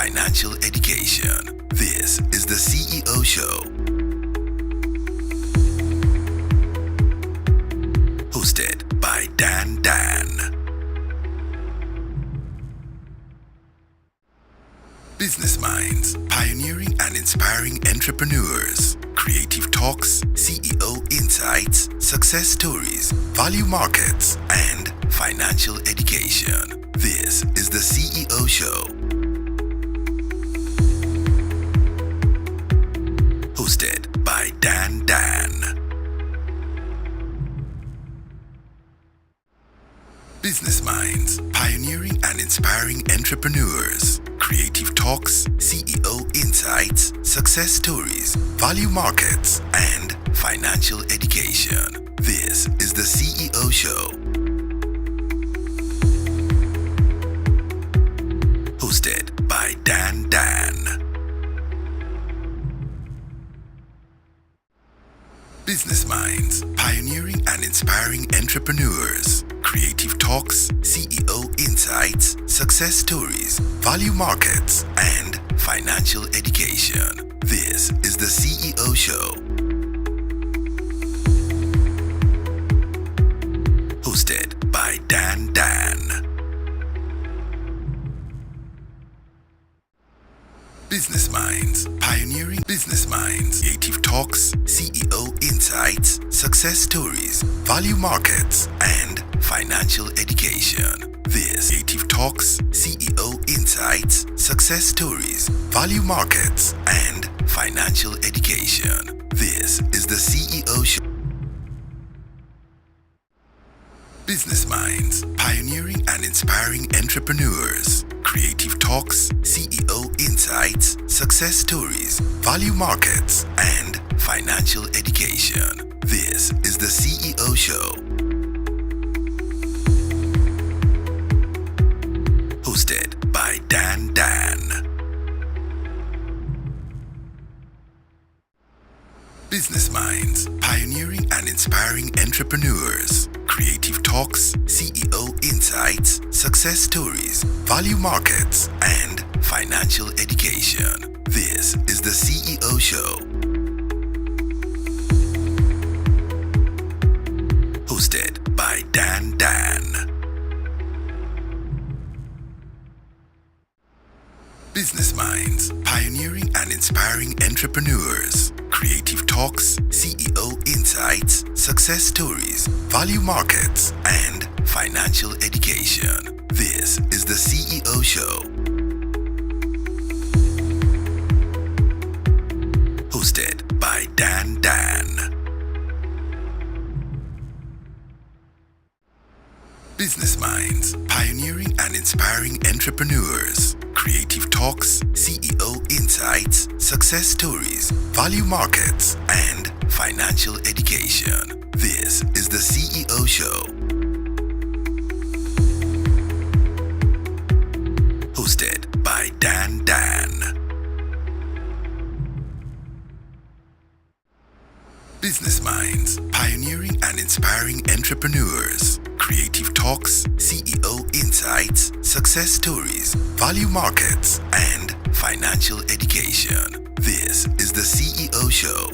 financial education. This is the CEO Show. Hosted by Dan. Business Minds, pioneering and inspiring entrepreneurs. Creative talks, CEO insights, success stories, value markets, and financial education. This is the CEO Show. Hosted by Dan. Business Minds, pioneering and inspiring entrepreneurs. Creative talks, CEO insights, success stories, value markets, and financial education. This is the CEO Show. Hosted by Dan. Business Minds, pioneering and inspiring entrepreneurs. Creative talks, CEO insights, success stories, value markets, and financial education. This is the CEO Show. Hosted by Dan. Business Minds, pioneering business minds. Creative talks, CEO insights, success stories, value markets, and financial education. This Creative talks, CEO insights, success stories, value markets, and financial education. This is the CEO Show. Business Minds, pioneering and inspiring entrepreneurs. Creative talks, CEO insights, success stories, value markets, and financial education. This is the CEO Show. Hosted by Dan. Business Minds, pioneering and inspiring entrepreneurs. Creative talks, CEO insights, success stories, value markets, and financial education. This is the CEO Show. Hosted by Dan. Business Minds, pioneering and inspiring entrepreneurs. Creative talks, CEO insights, success stories, value markets, and financial education. This is the CEO Show. Hosted by Dan. Business Minds, pioneering and inspiring entrepreneurs. Creative talks, CEO insights, success stories, value markets, and financial education. This is the CEO Show. Hosted by Dan. Business Minds, pioneering and inspiring entrepreneurs. Creative talks, CEO insights, success stories, value markets, and financial education. This is the CEO Show.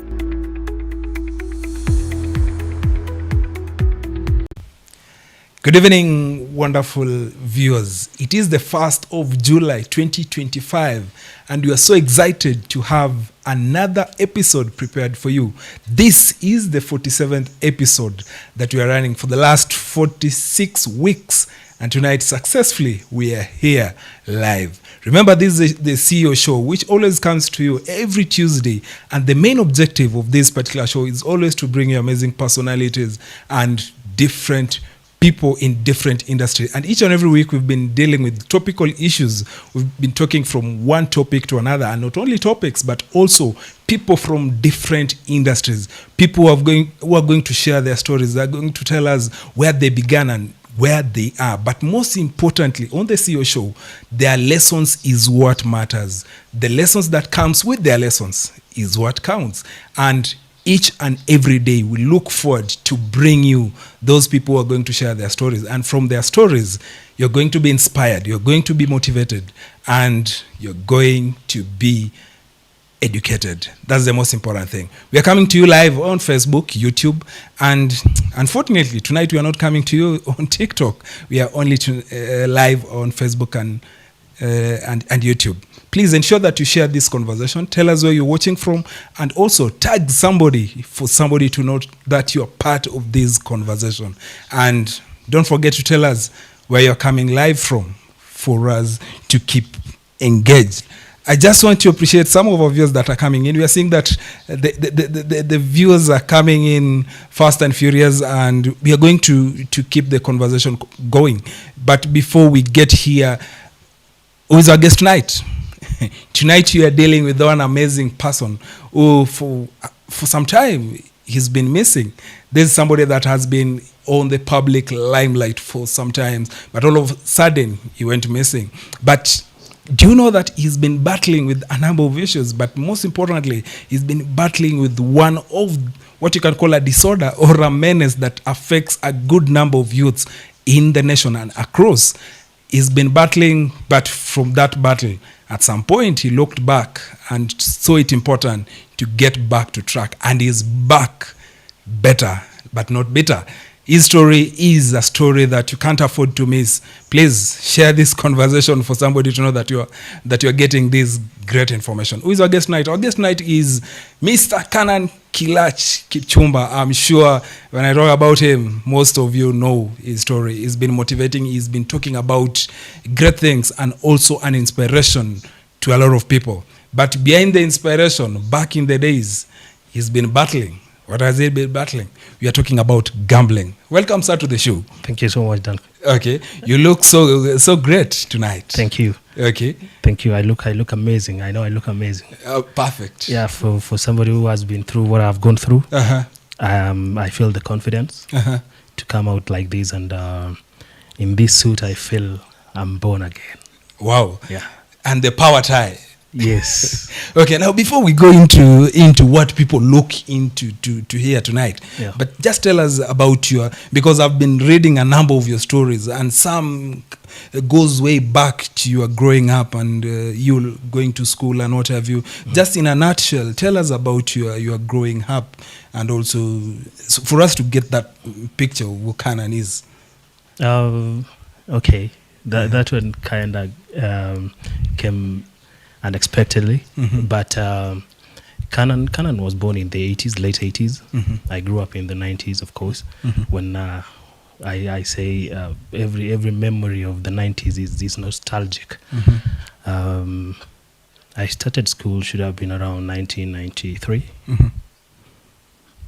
Good evening, wonderful viewers. It is the 1st of July 2025, and we are so excited to have another episode prepared for you. This is the 47th episode that we are running for the last 46 weeks, and tonight, successfully, we are here live. Remember, this is the CEO Show, which always comes to you every Tuesday, and the main objective of this particular show is always to bring you amazing personalities and different people in different industries. And each and every week we've been dealing with topical issues. We've been talking from one topic to another, and not only topics, but also people from different industries. People who are going to share their stories. They're going to tell us where they began and where they are. But most importantly, on the CEO Show, their lessons is what matters. The lessons that comes with their lessons is what counts. And each and every day we look forward to bring you those people who are going to share their stories. And from their stories, You're going to be inspired. You're going to be motivated. And you're going to be educated. That's the most important thing. We are coming to you live on Facebook, YouTube, and unfortunately, tonight we are not coming to you on TikTok. We are only live on Facebook and YouTube. Please ensure that you share this conversation. Tell us where you're watching from, and also tag somebody for somebody to know that you're part of this conversation. And don't forget to tell us where you're coming live from for us to keep engaged. I just want to appreciate some of our viewers that are coming in. We are seeing that the viewers are coming in fast and furious, and we are going to keep the conversation going. But before we get here, who is our guest tonight? Tonight you are dealing with one amazing person who for some time he's been missing. There's somebody that has been on the public limelight for some time, but all of a sudden he went missing. But do you know that he's been battling with a number of issues, but most importantly, he's been battling with one of what you can call a disorder or a menace that affects a good number of youths in the nation and across. He's been battling, but from that battle, at some point, he looked back and saw it important to get back to track, and he's back better, but not bitter. His story is a story that you can't afford to miss. Please share this conversation for somebody to know that you're getting this great information. Who is our guest tonight? Our guest tonight is Mr. Canaan Kipchumba. I'm sure when I talk about him, most of you know his story. He's been motivating. He's been talking about great things and also an inspiration to a lot of people. But behind the inspiration, back in the days, he's been battling. What has he been battling? We are talking about gambling. Welcome, sir, to the show. Thank you so much, Dan. Okay, you look so great tonight. Thank you. Okay. Thank you. I look amazing. I know I look amazing. Perfect. Yeah, for somebody who has been through what I've gone through, I feel the confidence to come out like this, and in this suit, I feel I'm born again. Wow. Yeah. And the power tie. Yes. Okay, now before we go into what people look into to hear tonight, but just tell us about because I've been reading a number of your stories, and some goes way back to your growing up and you going to school and what have you. Just in a nutshell, tell us about your growing up, and also for us to get that picture of what Canaan is. Okay, that one kind of came unexpectedly, but Canaan was born in the 80s, late 80s. I grew up in the 90s, of course. When I say every memory of the 90s is nostalgic. I started school should have been around 1993,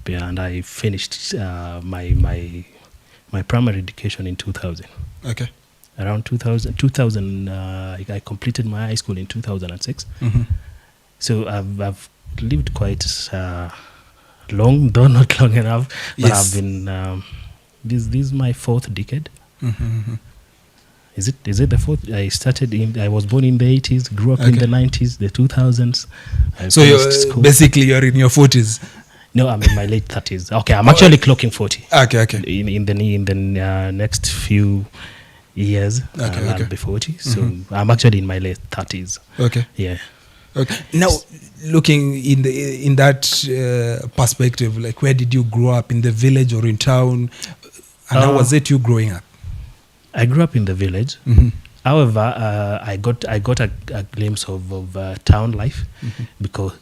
and I finished my primary education in 2000. Okay. Around 2000 I completed my high school in 2006. So I've lived quite long, though not long enough, but I've been this is my fourth decade. Is it the fourth? I was born in the 80s, grew up in the 90s, the 2000s. So you're in your 40s. No, I'm in my late 30s. Okay, I'm actually clocking 40. Okay. In the next few years, I'll be 40. So I'm actually in my late 30s. Okay. Yeah. Okay. Now, looking in that perspective, like where did you grow up, in the village or in town, and how was it you growing up? I grew up in the village. However, I got a glimpse of town life because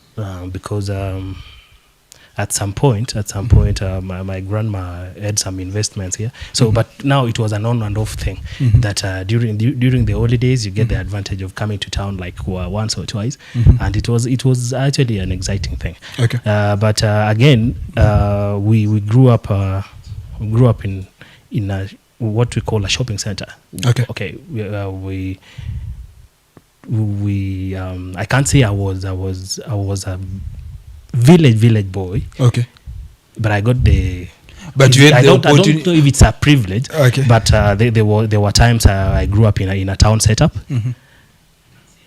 at some point, my grandma had some investments here. So, but now it was an on and off thing. That during the holidays, you get the advantage of coming to town like once or twice, and it was actually an exciting thing. Okay. But again, we grew up in a, what we call a shopping center. Okay. Okay. We I can't say I was a village boy. Okay. But I got the. But you had I don't know if it's a privilege. Okay. But there were times I grew up in a town setup.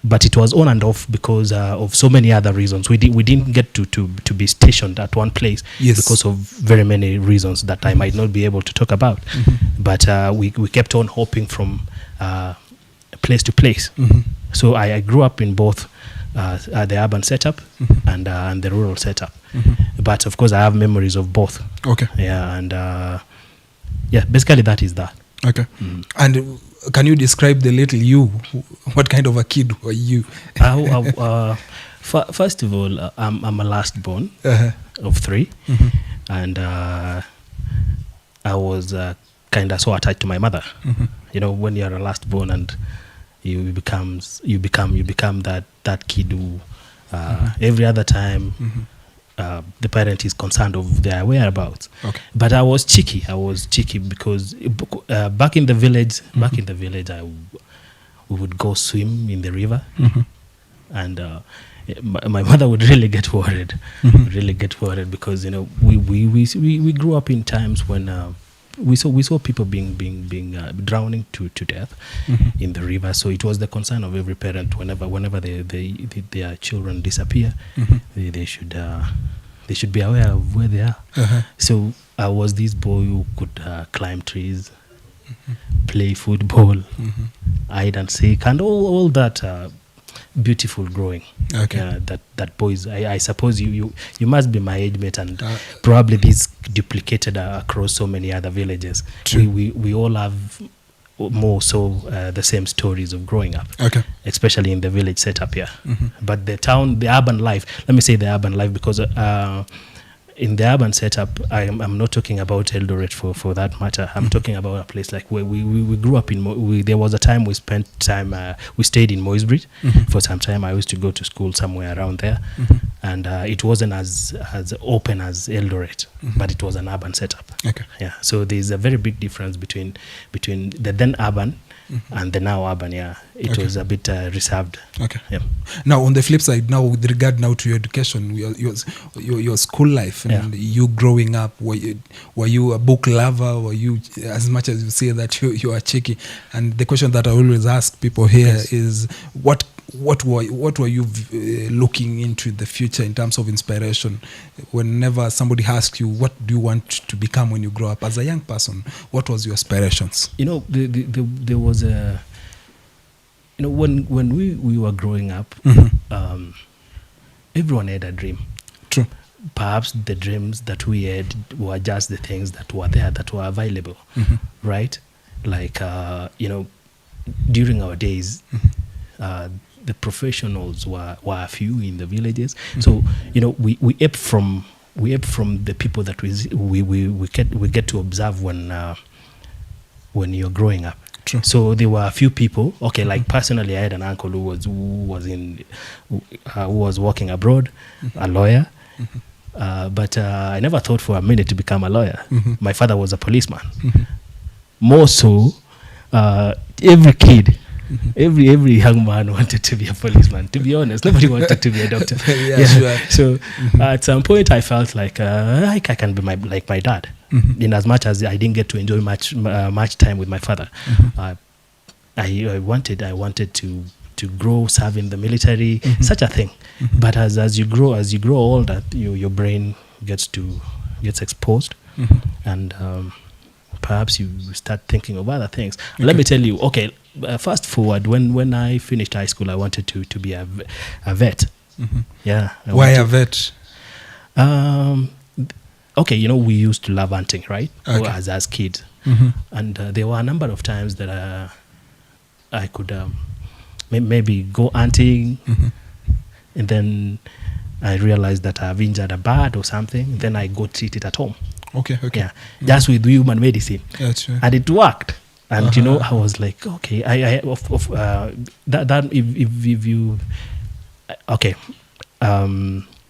but it was on and off because of so many other reasons. We didn't get to be stationed at one place because of very many reasons that I might not be able to talk about. But we kept on hopping from place to place. So I grew up in both the urban setup and the rural setup. But of course, I have memories of both. Okay. Yeah, and basically that is that. Okay. And can you describe the little you? What kind of a kid were you? First of all, I'm a last born of three, and I was kind of so attached to my mother. You know, when you're a last born and you become that kid who every other time the parent is concerned of their whereabouts. Okay. But I was cheeky because back in the village, we would go swim in the river, and my mother would really get worried, because you know we grew up in times when we saw people being drowning to death in the river. So it was the concern of every parent whenever their children disappear, they should be aware of where they are. So I was this boy who could climb trees, play football, hide and seek, and all that beautiful growing. Okay. That boys, I suppose you must be my age mate, and probably this duplicated across so many other villages. We all have more so the same stories of growing up, especially in the village setup here. But the urban life, let me say the urban life, because in the urban setup, I'm not talking about Eldoret for that matter. I'm talking about a place like where we grew up in. There was a time we stayed in Moisbridge for some time. I used to go to school somewhere around there, and it wasn't as open as Eldoret, but it was an urban setup. Okay. Yeah. So there's a very big difference between the then urban and the now urban. Yeah, it was a bit reserved. Okay. Yeah. Now on the flip side, now with regard now to your education, your school life and you growing up, were you a book lover? Were you, as much as you say that you are cheeky? And the question that I always ask people here is what were you looking into the future in terms of inspiration? Whenever somebody asks you, what do you want to become when you grow up as a young person, what was your aspirations? You know, there was a, you know, when we were growing up, everyone had a dream. True. Perhaps the dreams that we had were just the things that were there, that were available, right? Like, you know, during our days, the professionals were a few in the villages. So, you know, we ate from the people that we get to observe when you're growing up. True. So there were a few people. Okay, like personally, I had an uncle who was working abroad, a lawyer. But I never thought for a minute to become a lawyer. My father was a policeman. More so, every kid, every young man wanted to be a policeman. To be honest, nobody wanted to be a doctor. Sure. So at some point, I felt like I can be like my dad. In as much as I didn't get to enjoy much time with my father, I wanted to grow, serve in the military, such a thing. But as you grow older, your brain gets exposed, and perhaps you start thinking of other things. Let me tell you. Okay, fast forward. When I finished high school, I wanted to be a vet. Yeah. Why a vet? Okay, you know, we used to love hunting, right? Okay. As kids, and there were a number of times that I could maybe go hunting, and then I realized that I've injured a bird or something. Then I go treat it at home. Okay. Yeah, just with human medicine. That's right. And it worked. And you know, I was like, okay, I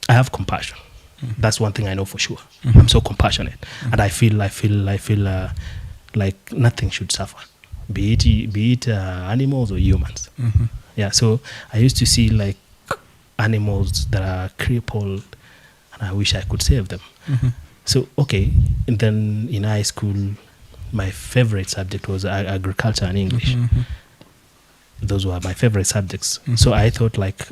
have compassion. That's one thing I know for sure. I'm so compassionate, and I feel like nothing should suffer, be it animals or humans. Yeah, so I used to see like animals that are crippled, and I wish I could save them. So okay, and then in high school, my favorite subject was agriculture and English. those were my favorite subjects. So I thought, like,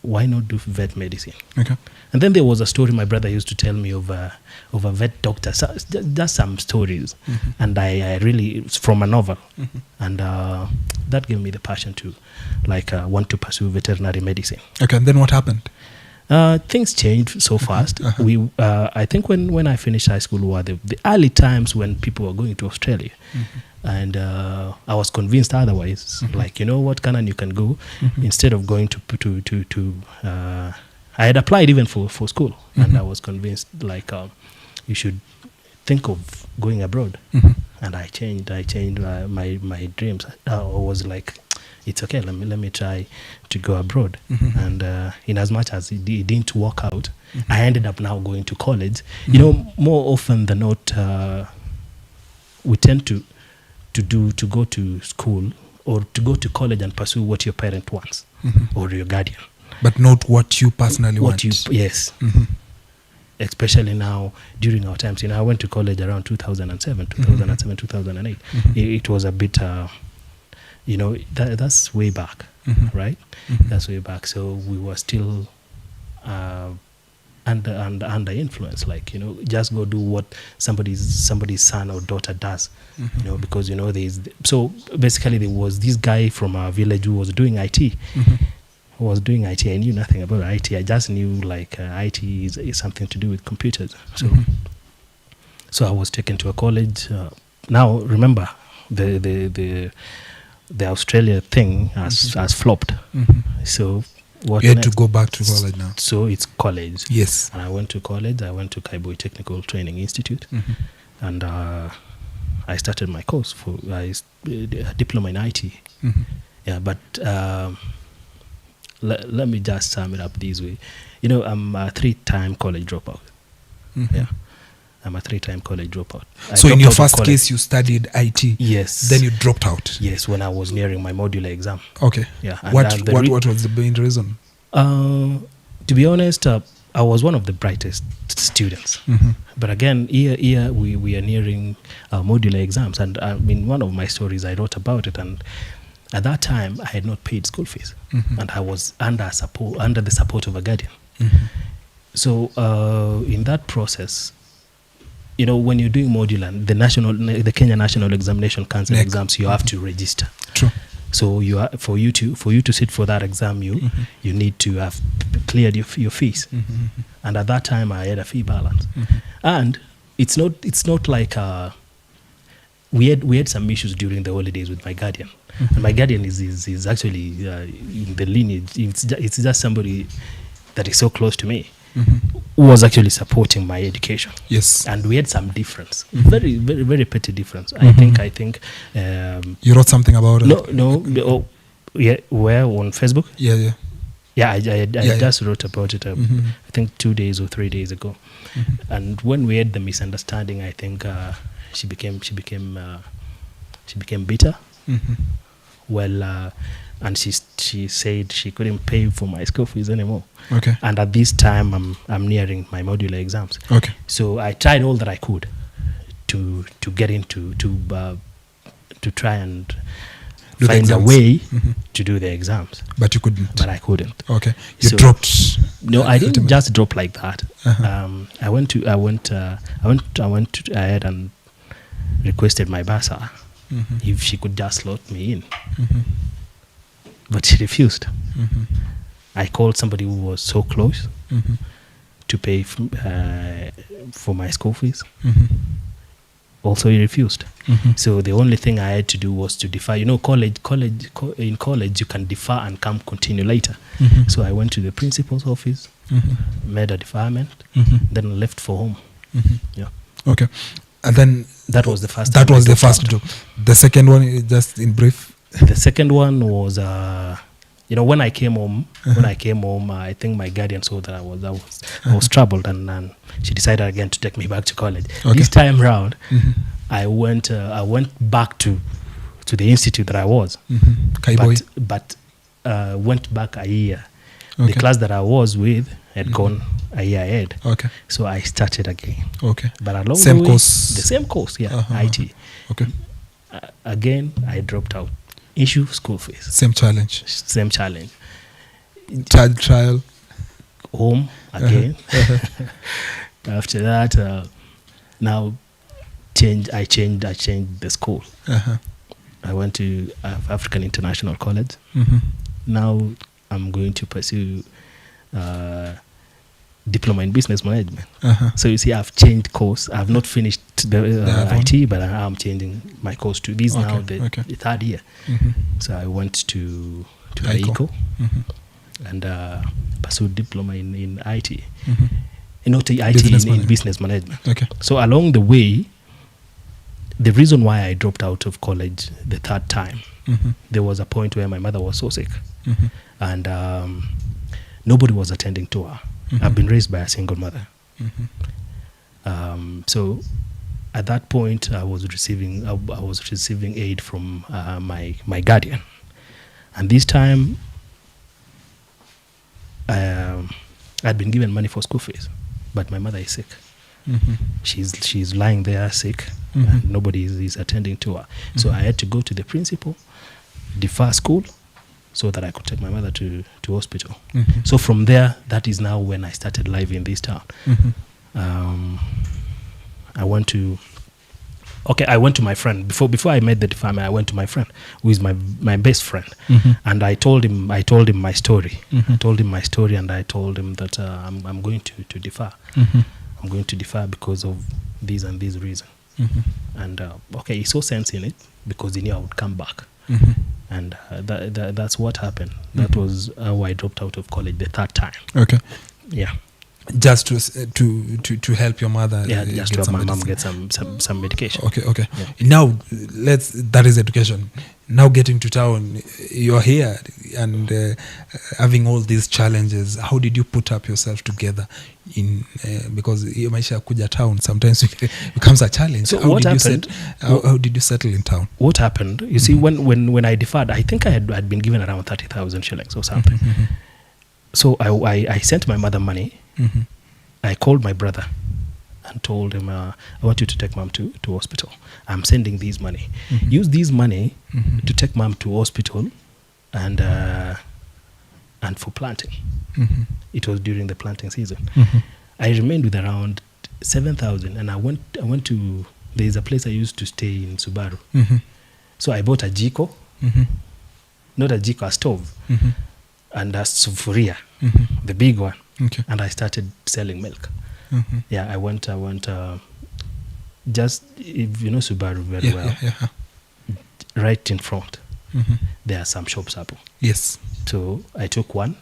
why not do vet medicine? Okay. And then there was a story my brother used to tell me of a vet doctor. So just some stories, and I really, it's from a novel, and that gave me the passion to, like, want to pursue veterinary medicine. Okay, and then what happened? Things changed so fast. I think when I finished high school were the early times when people were going to Australia, and I was convinced otherwise. Like, you know what, Canaan, you can go instead of going to I had applied even for school, and I was convinced, like, you should think of going abroad. And I changed my dreams. I was like, it's okay, let me try to go abroad. And in as much as it didn't work out, I ended up now going to college. You know, more often than not, we tend to go to school or to go to college and pursue what your parent wants or your guardian. But not what you personally want. Yes. Especially now during our times. You know, I went to college around 2007, 2008. It was a bit, you know, that's way back, right? That's way back. So we were still under influence, like, you know, just go do what somebody's son or daughter does, you know, because, you know, so basically there was this guy from our village who was doing IT. I knew nothing about IT. I just knew, like, IT is something to do with computers. So I was taken to a college. Now remember, the Australia thing has flopped. So what you had to go back to college now. So it's college. Yes. And I went to college. I went to Kaiboi Technical Training Institute, and I started my course for a diploma in IT. Yeah, but let me just sum it up this way. You know, I'm a 3-time college dropout. Yeah, I'm a 3-time college dropout. So in your first case, you studied IT. Yes. Then you dropped out. Yes, when I was nearing my modular exam. Okay. Yeah. And what was the main reason? To be honest, I was one of the brightest students. But again, here we are nearing modular exams, and I mean, one of my stories, I wrote about it, and at that time, I had not paid school fees, and I was under the support of a guardian. So in that process, you know, when you're doing modular, the Kenya National Examination Council exams, you have to register. True. So for you to sit for that exam, you need to have cleared your fees. And at that time, I had a fee balance, and it's not like we had some issues during the holidays with my guardian. And my guardian is actually in the lineage. It's just somebody that is so close to me, who was actually supporting my education. Yes. And we had some difference, very, very, very petty difference. I think. You wrote something about it? No. Oh, yeah. Where, on Facebook? Yeah. Yeah, I just wrote about it. I think 2 days or 3 days ago. And when we had the misunderstanding, I think she became bitter. Well, and she said she couldn't pay for my school fees anymore. Okay. And at this time, I'm nearing my modular exams. Okay. So I tried all that I could to get into to try and find a way to do the exams. But you couldn't. But I couldn't. Okay. You dropped. No, I didn't just drop like that. I went ahead and requested my bursar if she could just slot me in. But she refused. I called somebody who was so close to pay for my school fees. Also, he refused. So the only thing I had to do was to defer. You know, in college, you can defer and come continue later. So I went to the principal's office, made a deferment, then left for home. Yeah. Okay. And then that was the first. That was the first job. The second one, just in brief. The second one was, when I came home. I think my guardian saw that I was troubled, and she decided again to take me back to college. Okay. This time round, I went back to the institute that I was, but went back a year. Okay. The class that I was with had gone a year ahead. Okay. So I started again. Okay. But along the same course, yeah, IT. Okay. Again, I dropped out. issue school fees. Same challenge. Same challenge. Child trial. Home again. After that, now I changed the school. I went to African International College. Now I'm going to pursue diploma in business management. So you see, I've changed course. I've not finished the IT, but I'm changing my course to this now the third year. So I went to ICO and pursued diploma in IT. Not IT, in business management. So along the way, the reason why I dropped out of college the third time, there was a point where my mother was so sick, and nobody was attending to her. I've been raised by a single mother. So at that point, I was receiving aid from my guardian, and this time I'd been given money for school fees, but my mother is sick. She's lying there sick, and nobody is attending to her. So I had to go to the principal, defer school, so that I could take my mother to hospital. So from there, that is now when I started life in this town. I went to my friend. Before I met the family, I went to my friend, who is my best friend, and I told him my story. I told him my story, and I told him that I'm going to defer. I'm going to defer because of these and these reasons. And he saw sense in it because he knew I would come back. And that's what happened. That was how I dropped out of college the third time. Yeah. Just to help your mother. Just to help my mom get some medication. Yeah. Now that is education. Now getting to town, you're here and having all these challenges. How did you put up yourself together in because hiyo maisha ya kuja town sometimes becomes a challenge. So how did you settle in town? What happened? You see, when I deferred, I think I had been given around 30,000 shillings or something. So I sent my mother money. I called my brother and told him, I want you to take mom to hospital. I'm sending this money. Use this money to take mom to hospital and for planting. It was during the planting season. I remained with around 7,000, and I went to, there's a place I used to stay in Subaru. So I bought a jiko, not a jiko, a stove, and a sufuria, the big one. And I started selling milk. Yeah, I went just, if you know Subaru very well, right in front, there are some shops up. Yes. So I took one,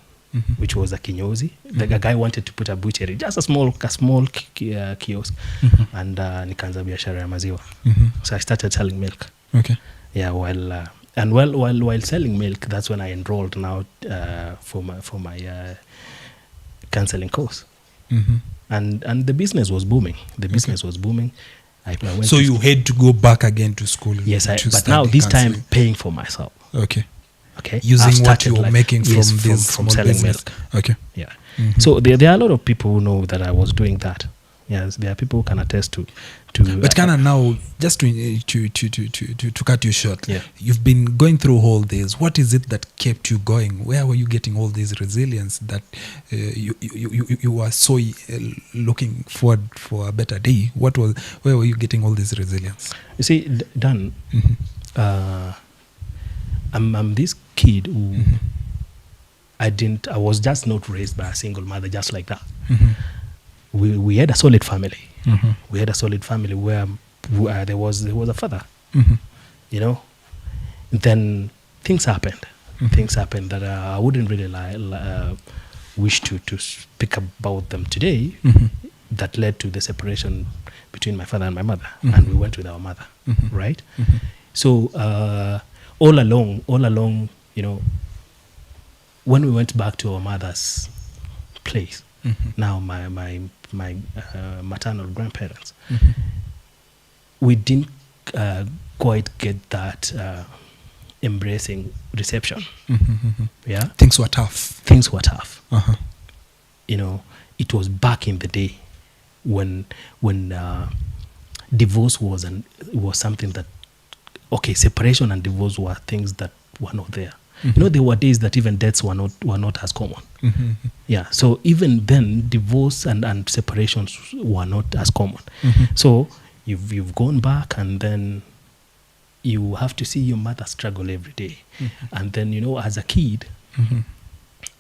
which was a kinyozi. The guy wanted to put a butchery, just a small kiosk, and nikaanza biashara ya maziwa. So I started selling milk. Yeah, while selling milk, that's when I enrolled now for my counseling course. And the business was booming. I went so you had to go back again to school. Yes, but now this time paying for myself. Okay. Using what you were making from selling business. Milk. Yeah. So there are a lot of people who know that I was doing that. Yes, there are people who can attest to. But Canaan, now just to cut you short, you've been going through all this. What is it that kept you going? Where were you getting all this resilience that you were so looking forward for a better day? Where were you getting all this resilience? You see, Dan, I'm this kid who I was just not raised by a single mother just like that. We had a solid family. We had a solid family where there was a father. You know, then things happened. Things happened that I wouldn't really wish to speak about them today. That led to the separation between my father and my mother, and we went with our mother, right? So all along, you know, when we went back to our mother's place, now my maternal grandparents, we didn't quite get that embracing reception. Yeah, things were tough. You know, it was back in the day when divorce was something that, separation and divorce were things that not there. You know, there were days that even deaths were not as common. Yeah, so even then, divorce and separations were not as common. So you've gone back, and then you have to see your mother struggle every day. And then, you know, as a kid,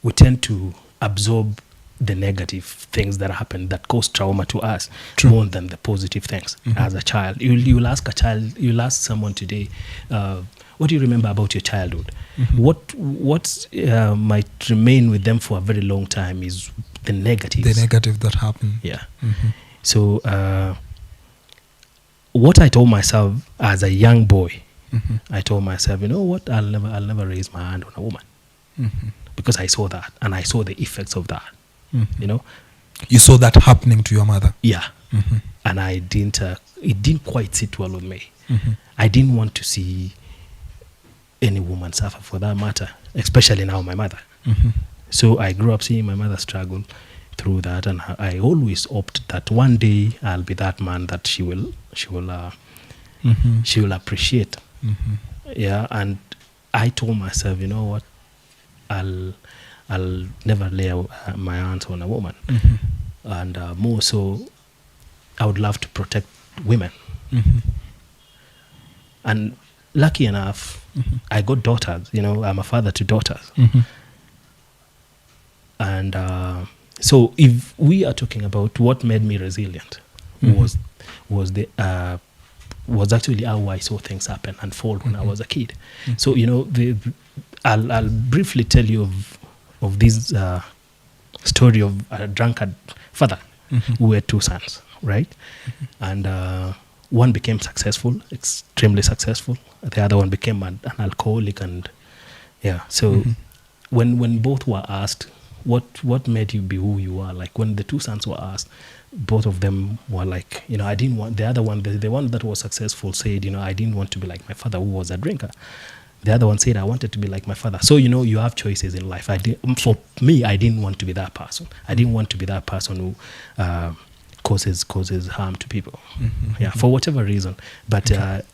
we tend to absorb the negative things that happen that cause trauma to us more than the positive things. As a child, you'll ask someone today, what do you remember about your childhood? What might remain with them for a very long time is the negatives. The negative that happened. Yeah. So what I told myself as a young boy, I told myself, you know what, I'll never raise my hand on a woman. Because I saw that, and I saw the effects of that. You know, you saw that happening to your mother. Yeah. And I didn't. It didn't quite sit well with me. I didn't want to see any woman suffer, for that matter, especially now my mother. So I grew up seeing my mother struggle through that, and I always hoped that one day I'll be that man that she will appreciate. Yeah, and I told myself, you know what, I'll never lay my hands on a woman. And more so, I would love to protect women. And lucky enough, I got daughters. You know, I'm a father to daughters. And so if we are talking about what made me resilient, was actually how I saw things happen and fall when I was a kid. So, you know, I'll briefly tell you of this story of a drunkard father who had two sons, right? And one became successful, extremely successful. The other one became an alcoholic, and yeah. So when both were asked, what made you be who you are? Like when the two sons were asked, both of them were like, you know, I didn't want, the other one, the one that was successful said, you know, I didn't want to be like my father who was a drinker. The other one said, I wanted to be like my father. So, you know, you have choices in life. For me, I didn't want to be that person. I didn't want to be that person who causes harm to people. Yeah, for whatever reason. But that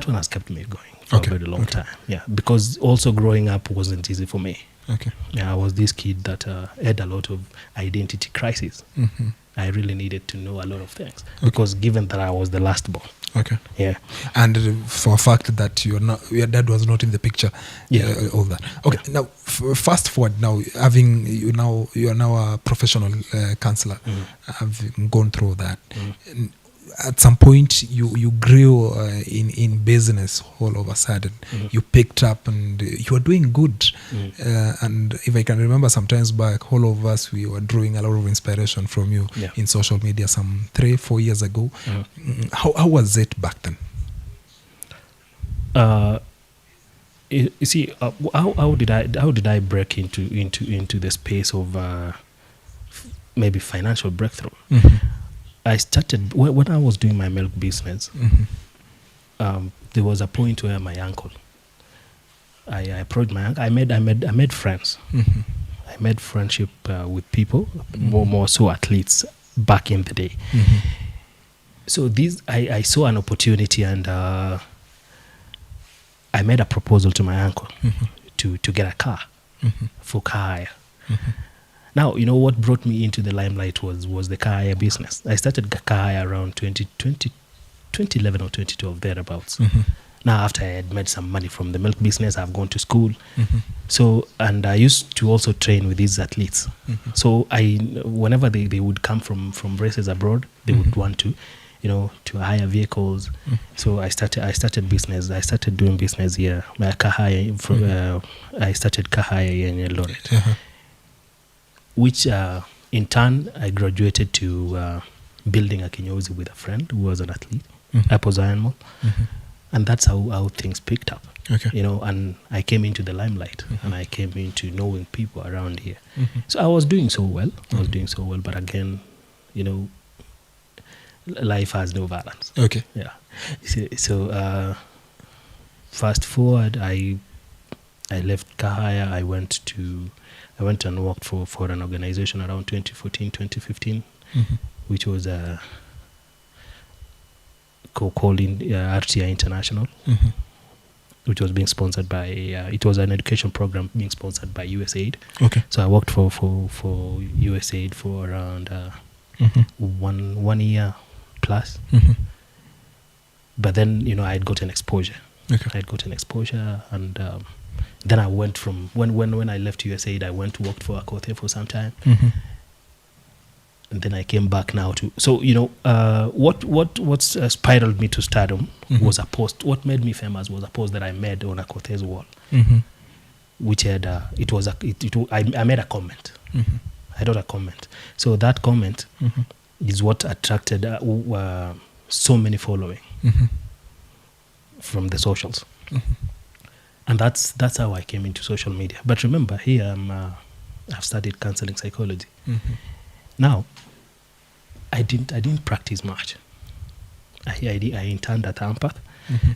one has kept me going for a very long time. Yeah, because also growing up wasn't easy for me. Yeah, I was this kid that had a lot of identity crisis. I really needed to know a lot of things because given that I was the last born. Yeah. And for a fact that your dad was not in the picture. All that. Now fast forward now, having you are now a professional counselor. I've gone through that. At some point you grew in business all of a sudden. You picked up and you were doing good. And if I can remember, sometimes back, all of us, we were drawing a lot of inspiration from you in social media some 3-4 years ago. How was it back then? You see, how did I break into the space of maybe financial breakthrough? I started when I was doing my milk business. There was a point where my uncle, I approached my uncle. I made friends. I made friendship with people, more so athletes back in the day. So I saw an opportunity, and I made a proposal to my uncle to get a car for car hire. Now, you know what brought me into the limelight was the car hire business. I started car hire around 2011 or 2012, thereabouts. Now, after I had made some money from the milk business, I've gone to school. So, and I used to also train with these athletes. So, whenever they would come from races abroad, they would want to, you know, to hire vehicles. So I started business. I started doing business here. Car hire. I started car hire here in Eldoret. Which in turn I graduated to building a kinyozi with a friend who was an athlete, Apple Zion Mall. And that's how things picked up. You know, and I came into the limelight and I came into knowing people around here. So I was doing so well. But again, you know, life has no balance. Yeah. So fast forward, I left Kahaya. I went and worked for an organization around 2014, 2015, which was called RTI International. which was being sponsored by. It was an education program being sponsored by USAID. Okay. So I worked for USAID for around one year plus. But then I had gotten exposure. Okay. I had gotten exposure, and then I went from when I left USAID, I went to work for Akothe for some time. And then I came back now to. So what spiraled me to stardom was a post. What made me famous was a post that I made on Akothe's wall, which had I made a comment. I wrote a comment. So that comment is what attracted so many following from the socials, and that's how I came into social media. But remember, here I've studied counseling psychology. Now, I didn't practice much. I interned at Ampath,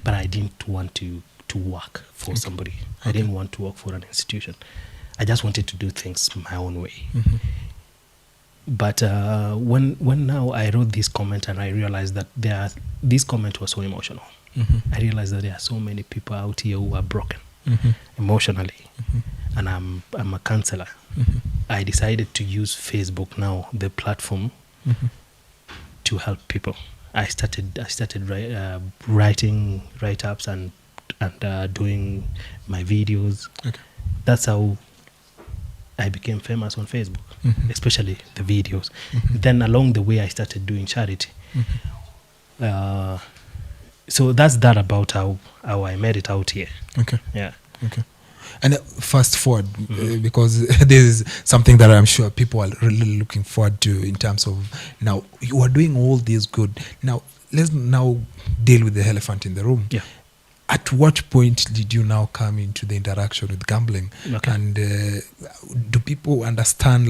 but I didn't want to work for somebody. I didn't want to work for an institution. I just wanted to do things my own way. But when now I wrote this comment and I realized that this comment was so emotional. I realized that there are so many people out here who are broken emotionally, and I'm a counselor. I decided to use Facebook now, the platform, to help people. I started writing write-ups and doing my videos. Okay. That's how I became famous on Facebook, especially the videos. Then along the way, I started doing charity. So that's that about how I made it out here. Okay. Yeah. Okay. And fast forward, because this is something that I'm sure people are really looking forward to in terms of, now you are doing all this good. Now let's now deal with the elephant in the room. Yeah. At what point did you now come into the interaction with gambling? Okay. And do people understand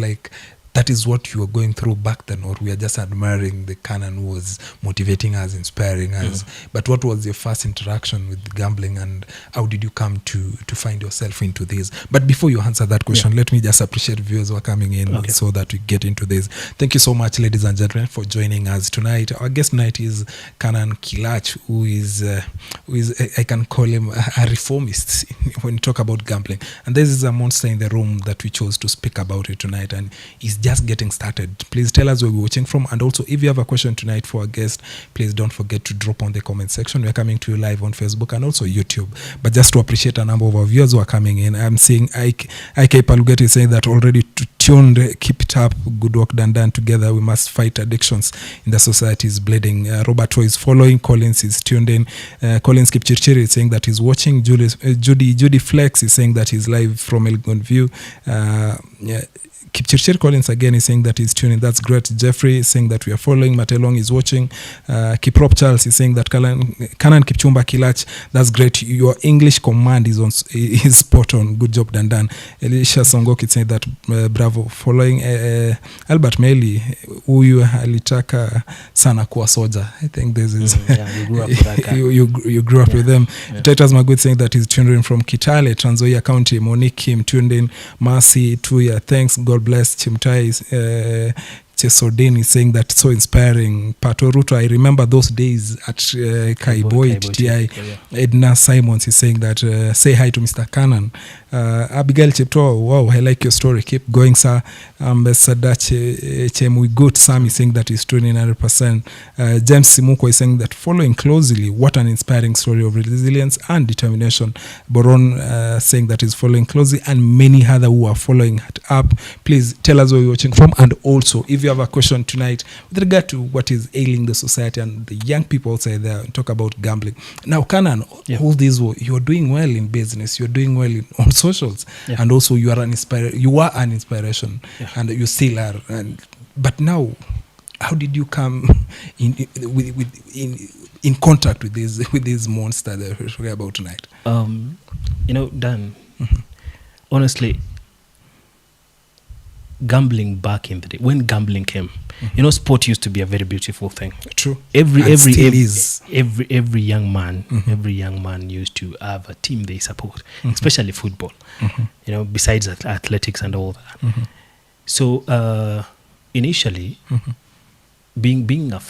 that is what you were going through back then, or we are just admiring the Canaan who was motivating us, inspiring us? But what was your first interaction with gambling, and how did you come to find yourself into this? But before you answer that question, let me just appreciate viewers who are coming in so that we get into this. Thank you so much, ladies and gentlemen, for joining us tonight. Our guest tonight is Canaan Kilach, who is I can call him a reformist when you talk about gambling. And this is a monster in the room that we chose to speak about it tonight, and he's just getting started. Please tell us where we're watching from, and also if you have a question tonight for our guest, please don't forget to drop on the comment section. We're coming to you live on Facebook and also YouTube. But just to appreciate a number of our viewers who are coming in, I'm seeing IK Palugeti is saying that already tuned, keep it up, good work done together, we must fight addictions in the society is bleeding. Robert Roy is following, Collins is tuned in, Collins Kipchumba is saying that he's watching, Judy Flex is saying that he's live from Elgon View. Kipchirchir Collins again is saying that he's tuning. That's great. Jeffrey is saying that we are following. Matelong is watching. Kiprop Charles is saying that Canaan Kipchumba Kilach, that's great. Your English command is spot on. Good job done. Elisha Songok is saying that bravo. Following Albert Meli, huyu alitaka sana kuwa soja. I think this is you grew up with that guy. you grew up with them. Titus Magud saying that he's tuned in from Kitale, Trans Nzoia County. Monique Kim tuned in. Mercy Tuya, thanks. God bless. Chimtai Chesodin is saying that so inspiring. Pato Ruto, I remember those days at Kaiboy TTI. Edna Simons is saying that say hi to Mr. Canaan. Abigail Chepto, wow, I like your story. Keep going, sir. Sadache Chemwigut Sam is saying that he's tuning 100%. James Simuko is saying that following closely, what an inspiring story of resilience and determination. Boron saying that he's following closely, and many other who are following up. Please tell us where you're watching from, and also if you have a question tonight with regard to what is ailing the society and the young people outside there, talk about gambling. Now, Canaan, all these, you're doing well in business, you're doing well on socials, and also you are an inspiration, and you still are. But now, how did you come in contact with this monster that we're talking about tonight? Dan, honestly, gambling back in the day, when gambling came, sport used to be a very beautiful thing. True. Every young man used to have a team they support, especially football. Besides athletics and all that. So initially, being a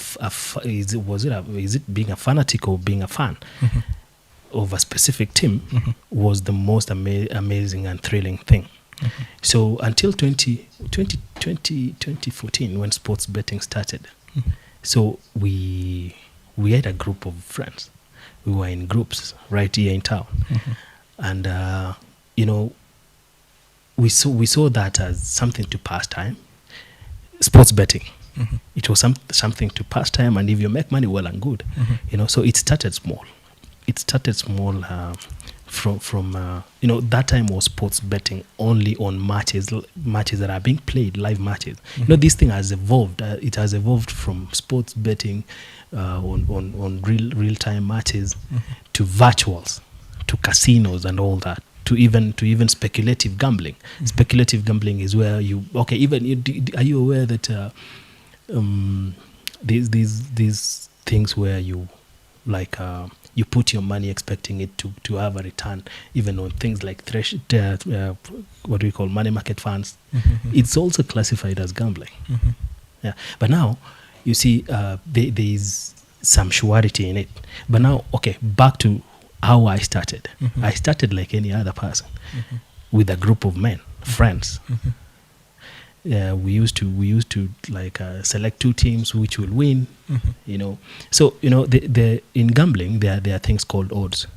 is it being a fanatic or being a fan? of a specific team was the most amazing and thrilling thing. So until 2014, when sports betting started, so we had a group of friends. We were in groups right here in town, and we saw that as something to pass time. Sports betting, it was something to pass time, and if you make money, well and good. So it started small. From that time was sports betting only on matches that are being played, live matches. This thing has evolved. It has evolved from sports betting on real time matches to virtuals, to casinos and all that, to even speculative gambling. Speculative gambling is where are you aware that these things where you you put your money expecting it to have a return, even on things like what we call money market funds. It's also classified as gambling. Yeah, but now you see there is some surety in it. But now, back to how I started. I started like any other person, with a group of men, friends. We used to select two teams which will win. So the in gambling there are things called odds.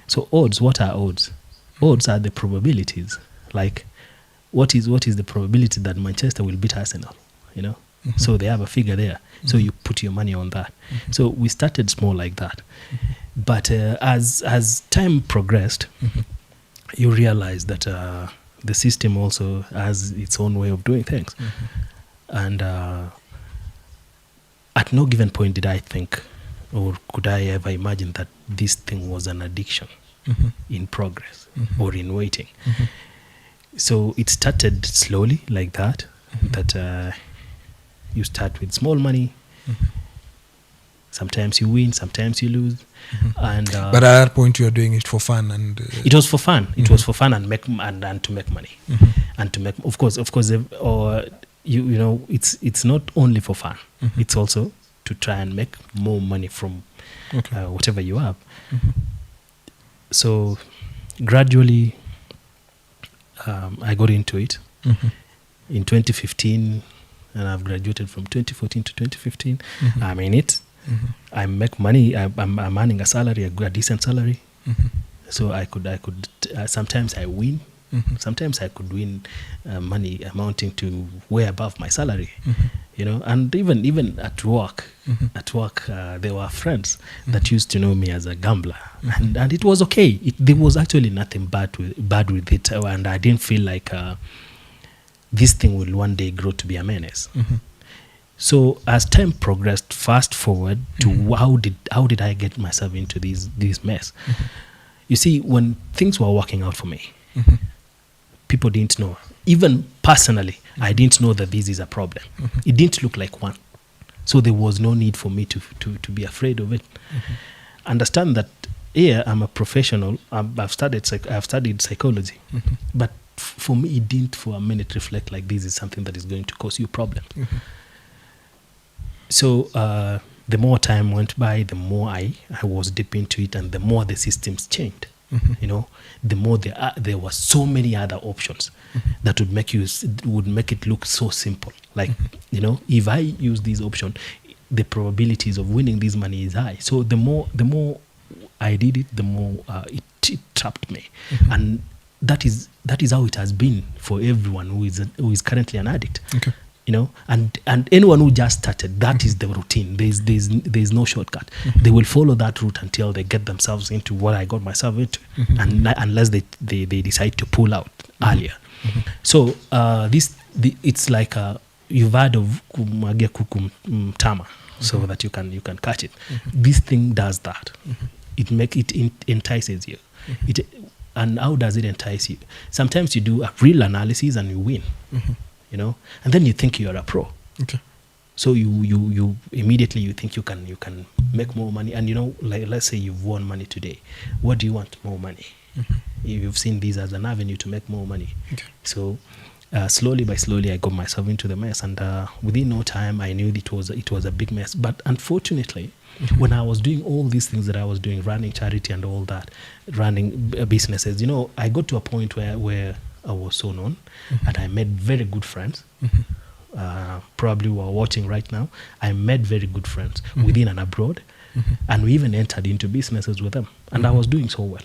So odds, what are odds? Odds are the probabilities. Like what is the probability that Manchester will beat Arsenal? So they have a figure there. So you put your money on that. So we started small like that, but as time progressed, you realize that the system also has its own way of doing things. And at no given point did I think, or could I ever imagine, that this thing was an addiction in progress or in waiting. So it started slowly like that, that you start with small money. Sometimes you win, sometimes you lose. And but at that point you are doing it for fun, and it was for fun. It was for fun and to make money, and to make, of course, or it's not only for fun. It's also to try and make more money from whatever you have. So gradually, I got into it in 2015, and I've graduated from 2014 to 2015. I'm in it. I make money. I'm earning a salary, a decent salary. So I could. Sometimes I win. Sometimes I could win money amounting to way above my salary. And even at work. At work, there were friends that used to know me as a gambler, and it was okay. There was actually nothing bad with it, and I didn't feel like this thing will one day grow to be a menace. So as time progressed, fast forward to how did I get myself into this mess? You see, when things were working out for me, people didn't know. Even personally, I didn't know that this is a problem. It didn't look like one. So there was no need for me to be afraid of it. Understand that here I'm a professional. I've studied psychology, but for me, it didn't for a minute reflect like this is something that is going to cause you problems. So the more time went by, the more I was deep into it, and the more the systems changed. The more there were so many other options that would make it look so simple. Like, if I use this option, the probabilities of winning this money is high. So the more I did it, the more it trapped me, and that is how it has been for everyone who is currently an addict. And anyone who just started, that is the routine. There's no shortcut. They will follow that route until they get themselves into what I got myself into, and unless they decide to pull out earlier. So it's like you've heard of kumagia kuku mtama, so that you can catch it. This thing does that. It entices you. And how does it entice you? Sometimes you do a real analysis and you win. And then you think you're a pro. So you immediately you think you can make more money, and like, let's say you've won money today. What do you want? More money. You've seen this as an avenue to make more money. So Slowly by slowly, I got myself into the mess, and within no time, I knew it was a big mess. But unfortunately, when I was doing all these things that I was doing, running charity and all that, running businesses, I got to a point where I was so known, and I made very good friends. Probably who are watching right now, I made very good friends within and abroad, and we even entered into businesses with them, and I was doing so well.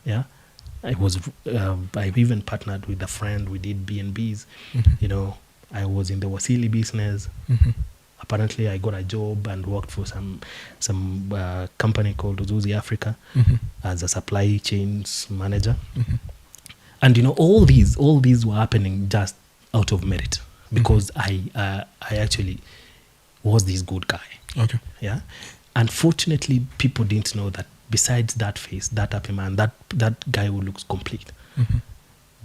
Yeah. I even partnered with a friend. We did B&Bs. I was in the Wasili business. Apparently, I got a job and worked for some company called Uzuzi Africa as a supply chains manager. And all these were happening just out of merit, because I actually was this good guy. Okay. Yeah. Unfortunately, people didn't know that besides that face, that happy man, that guy who looks complete,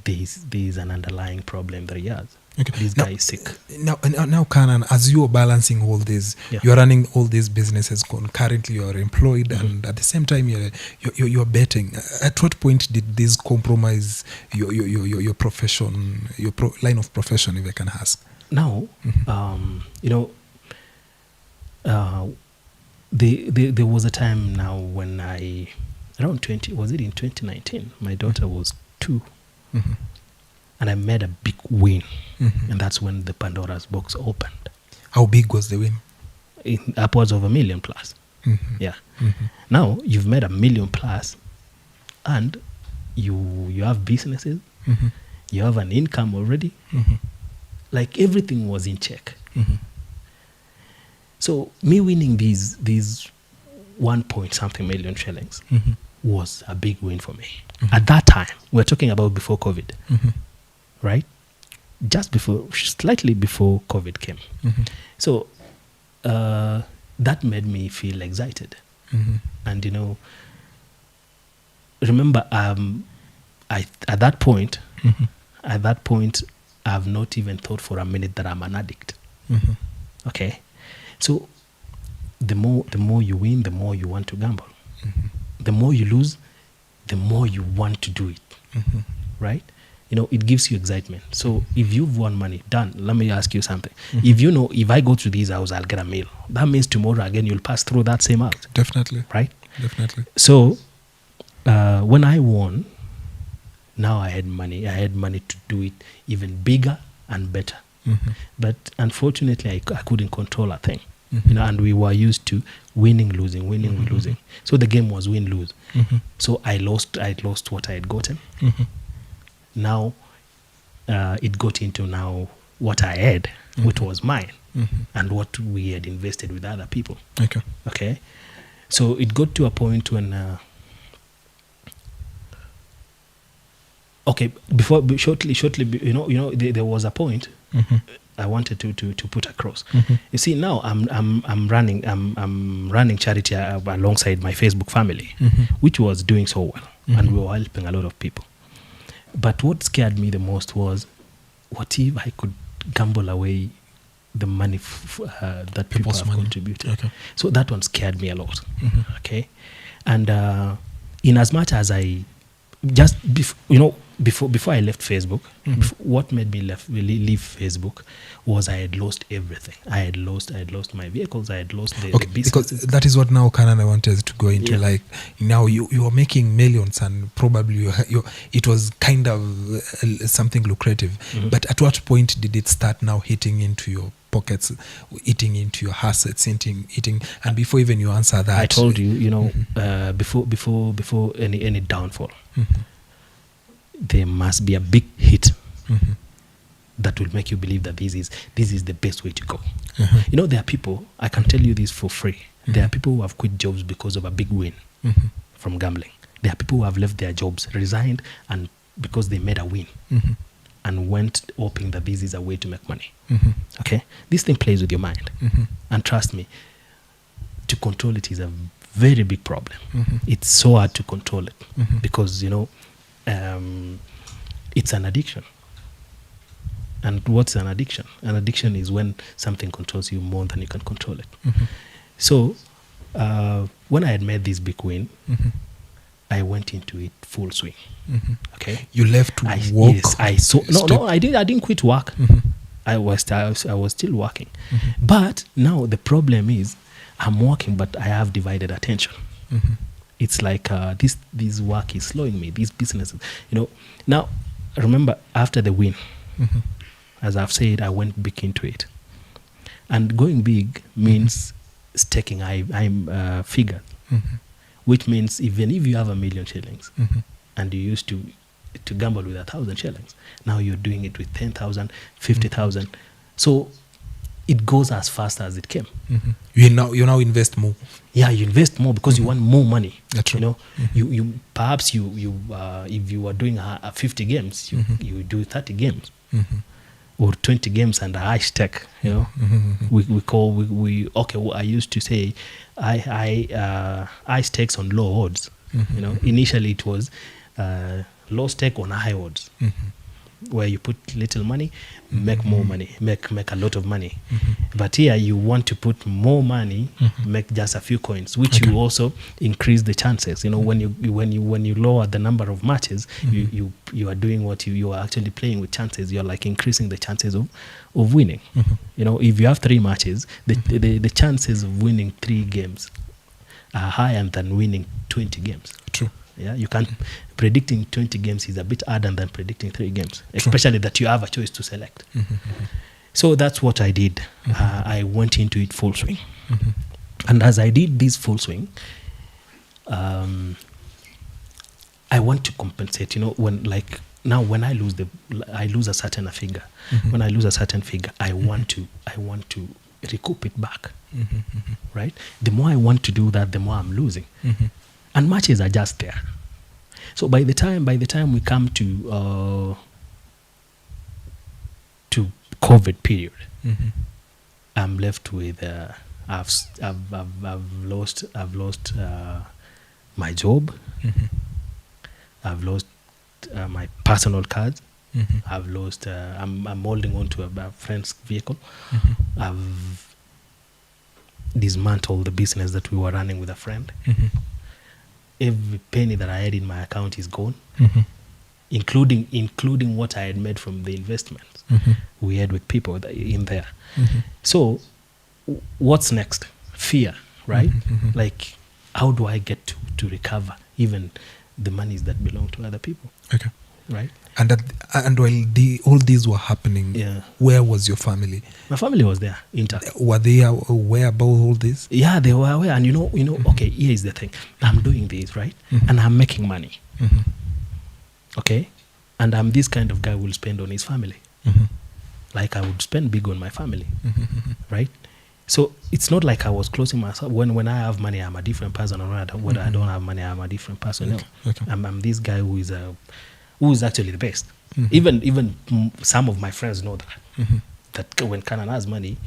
there's an underlying problem that he has. Okay. This guy is sick. Now, Canaan, as you are balancing all this, you're running all these businesses concurrently. You're employed, and at the same time, you're betting. At what point did this compromise your profession, line of profession, if I can ask? Now, there was a time now when around 20, was it in 2019? My daughter was 2. And I made a big win. And that's when the Pandora's box opened. How big was the win? Upwards of $1 million plus. Yeah. Now you've made $1 million plus, and you have businesses, you have an income already. Like everything was in check. So me winning these 1 point something million shillings was a big win for me. At that time, we're talking about before COVID, right? Slightly before COVID came. So that made me feel excited. And remember, at that point, I've not even thought for a minute that I'm an addict. Okay, so the more you win, the more you want to gamble. The more you lose, the more you want to do it. Right? It gives you excitement. So if you've won money, done. Let me ask you something. If I go to this house, I'll get a meal. That means tomorrow again you'll pass through that same house. Definitely. Right? Definitely. So when I won, now I had money. I had money to do it even bigger and better. But unfortunately, I couldn't control a thing. And we were used to winning, losing, losing. So the game was win, lose. So I lost what I had gotten. Now it got into now what I had, which was mine, and what we had invested with other people. Okay. So it got to a point when shortly, there was a point I wanted to put across. You see, now I'm running charity alongside my Facebook family, which was doing so well, and we were helping a lot of people. But what scared me the most was, what if I could gamble away the money that people have contributed? So that one scared me a lot. Okay, and in as much as I just before I left Facebook, what made me leave Facebook was I had lost everything. I had lost my vehicles. I had lost the business. Because that is what now, Canaan, I wanted to go into. Like now you are making millions, and probably it was kind of something lucrative. But at what point did it start now hitting into your pockets, eating into your assets, eating? And before even you answer that, I told you, before any downfall, there must be a big hit that will make you believe that this is the best way to go. There are people, I can tell you this for free. There are people who have quit jobs because of a big win from gambling. There are people who have left their jobs, resigned, and because they made a win and went hoping that this is a way to make money. Okay? This thing plays with your mind. And trust me, to control it is a very big problem. It's so hard to control it because, it's an addiction. And what's an addiction? An addiction is when something controls you more than you can control it. So when I had made this big win, I went into it full swing. Okay, You left to work. Yes, I saw. No, I didn't quit work. I was still working, but now the problem is I'm working, but I have divided attention. It's like this work is slowing me. These businesses, Now, remember after the win, as I've said, I went big into it, and going big means staking. I'm figured, which means even if you have 1 million shillings, and you used to gamble with 1,000 shillings, now you're doing it with 10,000, 50,000. So it goes as fast as it came. You now invest more. Yeah, you invest more because you want more money. That's true. You perhaps you if you are doing 50 games, you do 30 games or 20 games and a high stake. I used to say high stakes on low odds. Initially it was low stake on high odds. Where you put little money, make more money, make a lot of money. But here you want to put more money, make just a few coins, which you also increase the chances. When you lower the number of matches, you are doing what you are actually playing with chances. You're like increasing the chances of winning. If you have 3 matches, the chances of winning 3 games are higher than winning 20 games. True. Yeah, you can't. Predicting 20 games is a bit harder than predicting 3 games, especially that you have a choice to select. So that's what I did. I went into it full swing, and as I did this full swing, I want to compensate. When I lose a certain figure. When I lose a certain figure, I want to recoup it back. Right. The more I want to do that, the more I'm losing. And matches are just there. So by the time we come to COVID period, I'm left with I've lost my job. I've lost my personal cards. I've lost. I'm holding on to a friend's vehicle. I've dismantled the business that we were running with a friend. Every penny that I had in my account is gone, including what I had made from the investments we had with people in there. So what's next? Fear, right? Like, how do I get to recover even the monies that belong to other people? Okay. Right? And while all these were happening, where was your family? My family was there, intact. Were they aware about all this? Yeah, they were aware. And okay, here is the thing. I'm doing this, right? And I'm making money. Okay? And I'm this kind of guy who will spend on his family. Like I would spend big on my family. Right? So it's not like I was closing myself. When I have money, I'm a different person. Or when I don't have money, I'm a different person. Okay. No. Okay. I'm this guy who is actually the best. Even some of my friends know that. That when Canaan has money,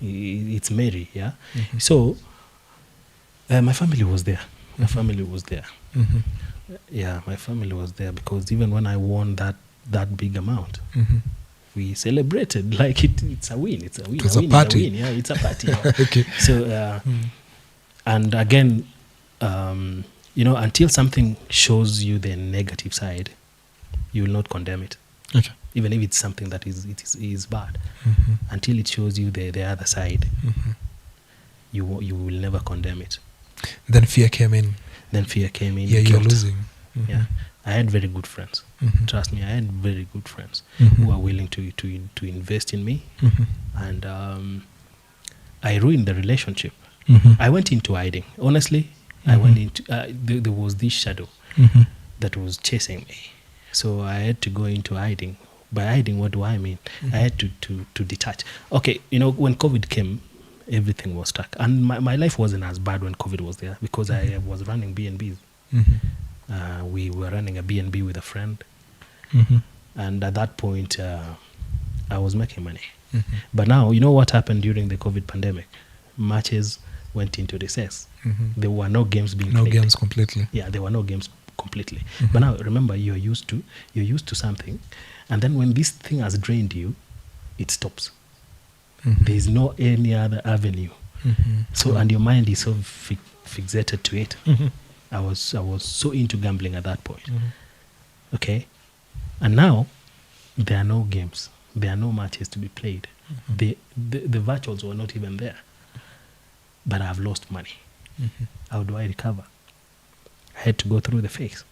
it's Mary. Yeah. So my family was there. My family was there. Yeah, my family was there because even when I won that big amount, we celebrated like it's a win. It's a win. It's a party. Yeah, it's a party. Okay. So and again, until something shows you the negative side, you will not condemn it. Okay. Even if it's something that is bad, until it shows you the other side, you will never condemn it. Then fear came in. Yeah, you're losing. Yeah, I had very good friends. Trust me, I had very good friends who were willing to invest in me, and I ruined the relationship. I went into hiding. Honestly, I went into there was this shadow that was chasing me. So I had to go into hiding. By hiding, what do I mean? I had to detach. Okay, when COVID came, everything was stuck. And my life wasn't as bad when COVID was there because I was running B&Bs. We were running a B&B with a friend. And at that point, I was making money. But now, you know what happened during the COVID pandemic? Matches went into recess. There were no games being played. No games completely. Yeah, there were no games completely. But now, remember, you're used to something. And then when this thing has drained you, it stops. There is no any other avenue. So, and your mind is so fixated to it. I was so into gambling at that point. Okay, and now there are no games, there are no matches to be played. The virtuals were not even there, but I've lost money. How do I recover? I had to go through the phase.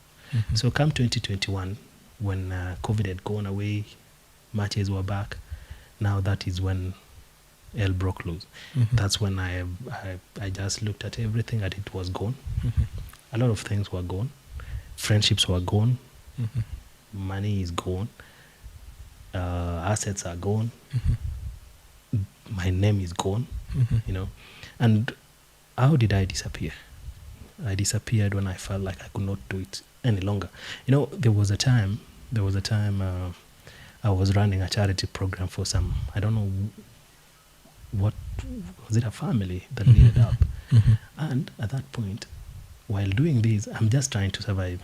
So come 2021, when COVID had gone away, matches were back. Now that is when hell broke loose. That's when I just looked at everything and it was gone. A lot of things were gone. Friendships were gone. Money is gone. Assets are gone. My name is gone. You know. And how did I disappear? I disappeared when I felt like I could not do it any longer. You know, there was a time I was running a charity program for some, I don't know what, was it a family that needed help? And at that point, while doing this, I'm just trying to survive.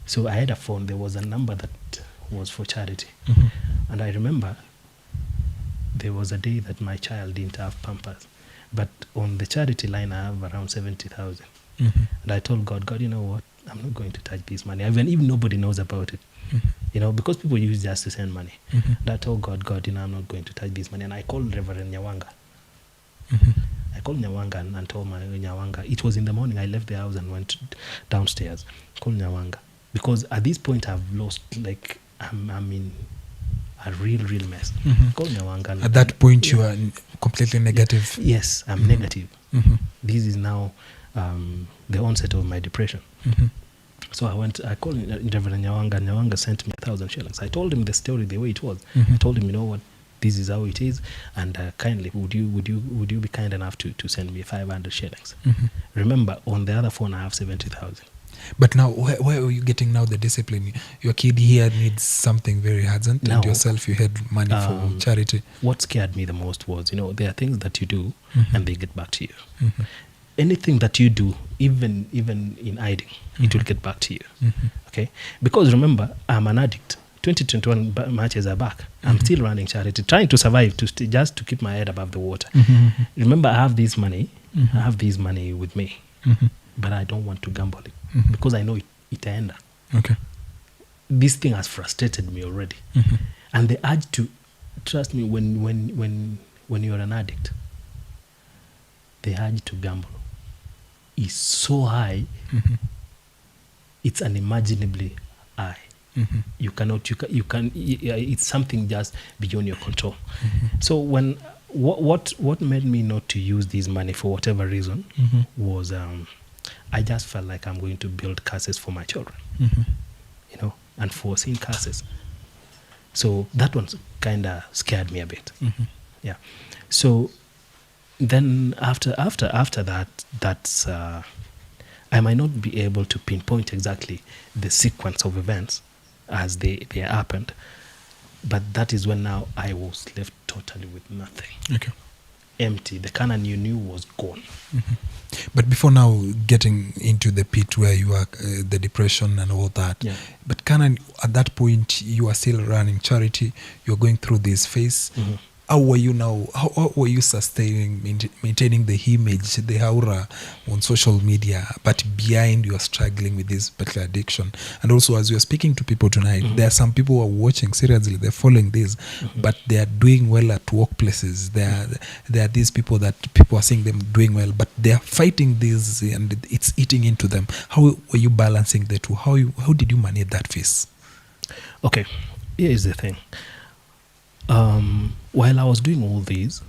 So I had a phone, there was a number that was for charity. And I remember there was a day that my child didn't have Pampers. But on the charity line, I have around 70,000. And I told God, you know what? I'm not going to touch this money. Even nobody knows about it. You know, because people use just to send money. And I told God, you know, I'm not going to touch this money. And I called Reverend Nyawanga. I called Nyawanga and told my Nyawanga. It was in the morning. I left the house and went downstairs. Called Nyawanga. Because at this point, I've lost, like, I'm in a real mess. Called Nyawanga. At that point, you are completely negative. Yes, I'm negative. This is now the onset of my depression. So I called Reverend Nyawanga, and Nyawanga sent me 1,000 shillings. I told him the story the way it was. I told him, you know what, this is how it is, and kindly, would you be kind enough to send me 500 shillings? Remember, on the other phone, I have 70,000. But now, where are you getting now the discipline? Your kid here needs something very urgent, and yourself, you had money for charity. What scared me the most was, you know, there are things that you do, and they get back to you. Anything that you do, even in hiding, it will get back to you. Okay? Because remember, I'm an addict. 2021 matches are back. I'm still running charity, trying to survive, just to keep my head above the water. Remember, I have this money. I have this money with me. But I don't want to gamble it. Because I know it ends. Okay. This thing has frustrated me already. And the urge to, trust me, when you're an addict, the urge to gamble is so high, it's unimaginably high. You can it's something just beyond your control. So when what made me not to use this money for whatever reason was I just felt like I'm going to build curses for my children, you know, and foreseen curses. So that one kind of scared me a bit. Yeah. So then after that, that's I might not be able to pinpoint exactly the sequence of events as they happened, but that is when now I was left totally with nothing. Okay. Empty. The Canaan you knew was gone. But before now getting into the pit where you are, the depression and all that, but Canaan, at that point, you are still running charity, you're going through this phase. How were you now? How were you sustaining, maintaining the image, the aura on social media, but behind you are struggling with this particular addiction? And also, as we are speaking to people tonight, there are some people who are watching seriously, they're following this, but they are doing well at workplaces. There are these people that people are seeing them doing well, but they are fighting this and it's eating into them. How were you balancing the two? How did you manage that phase? Okay, here is the thing. While I was doing all these,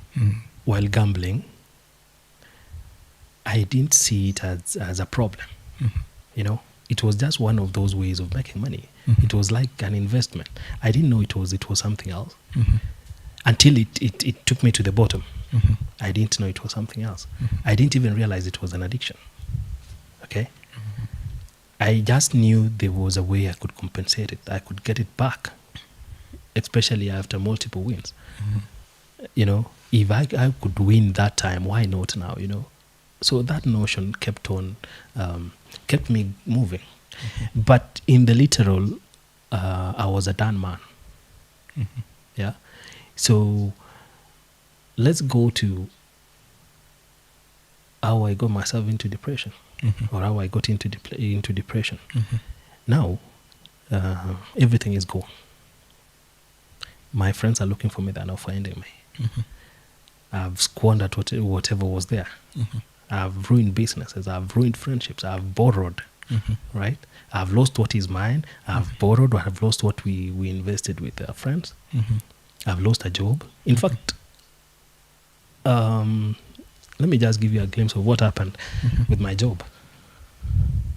while gambling, I didn't see it as a problem. You know, it was just one of those ways of making money. It was like an investment. I didn't know it was something else until it took me to the bottom. I didn't know it was something else. I didn't even realize it was an addiction. Okay? I just knew there was a way I could compensate it. I could get it back, especially after multiple wins. You know, if I could win that time, why not now, you know? So that notion kept me moving. But in the literal, I was a done man. Yeah. So let's go to how I got myself into depression, or how I got into depression. Now, everything is gone. My friends are looking for me; they're not finding me. I've squandered whatever was there. I've ruined businesses. I've ruined friendships. I've borrowed. Right? I've lost what is mine. I've borrowed. I've lost what we invested with our friends. I've lost a job. In fact, let me just give you a glimpse of what happened with my job.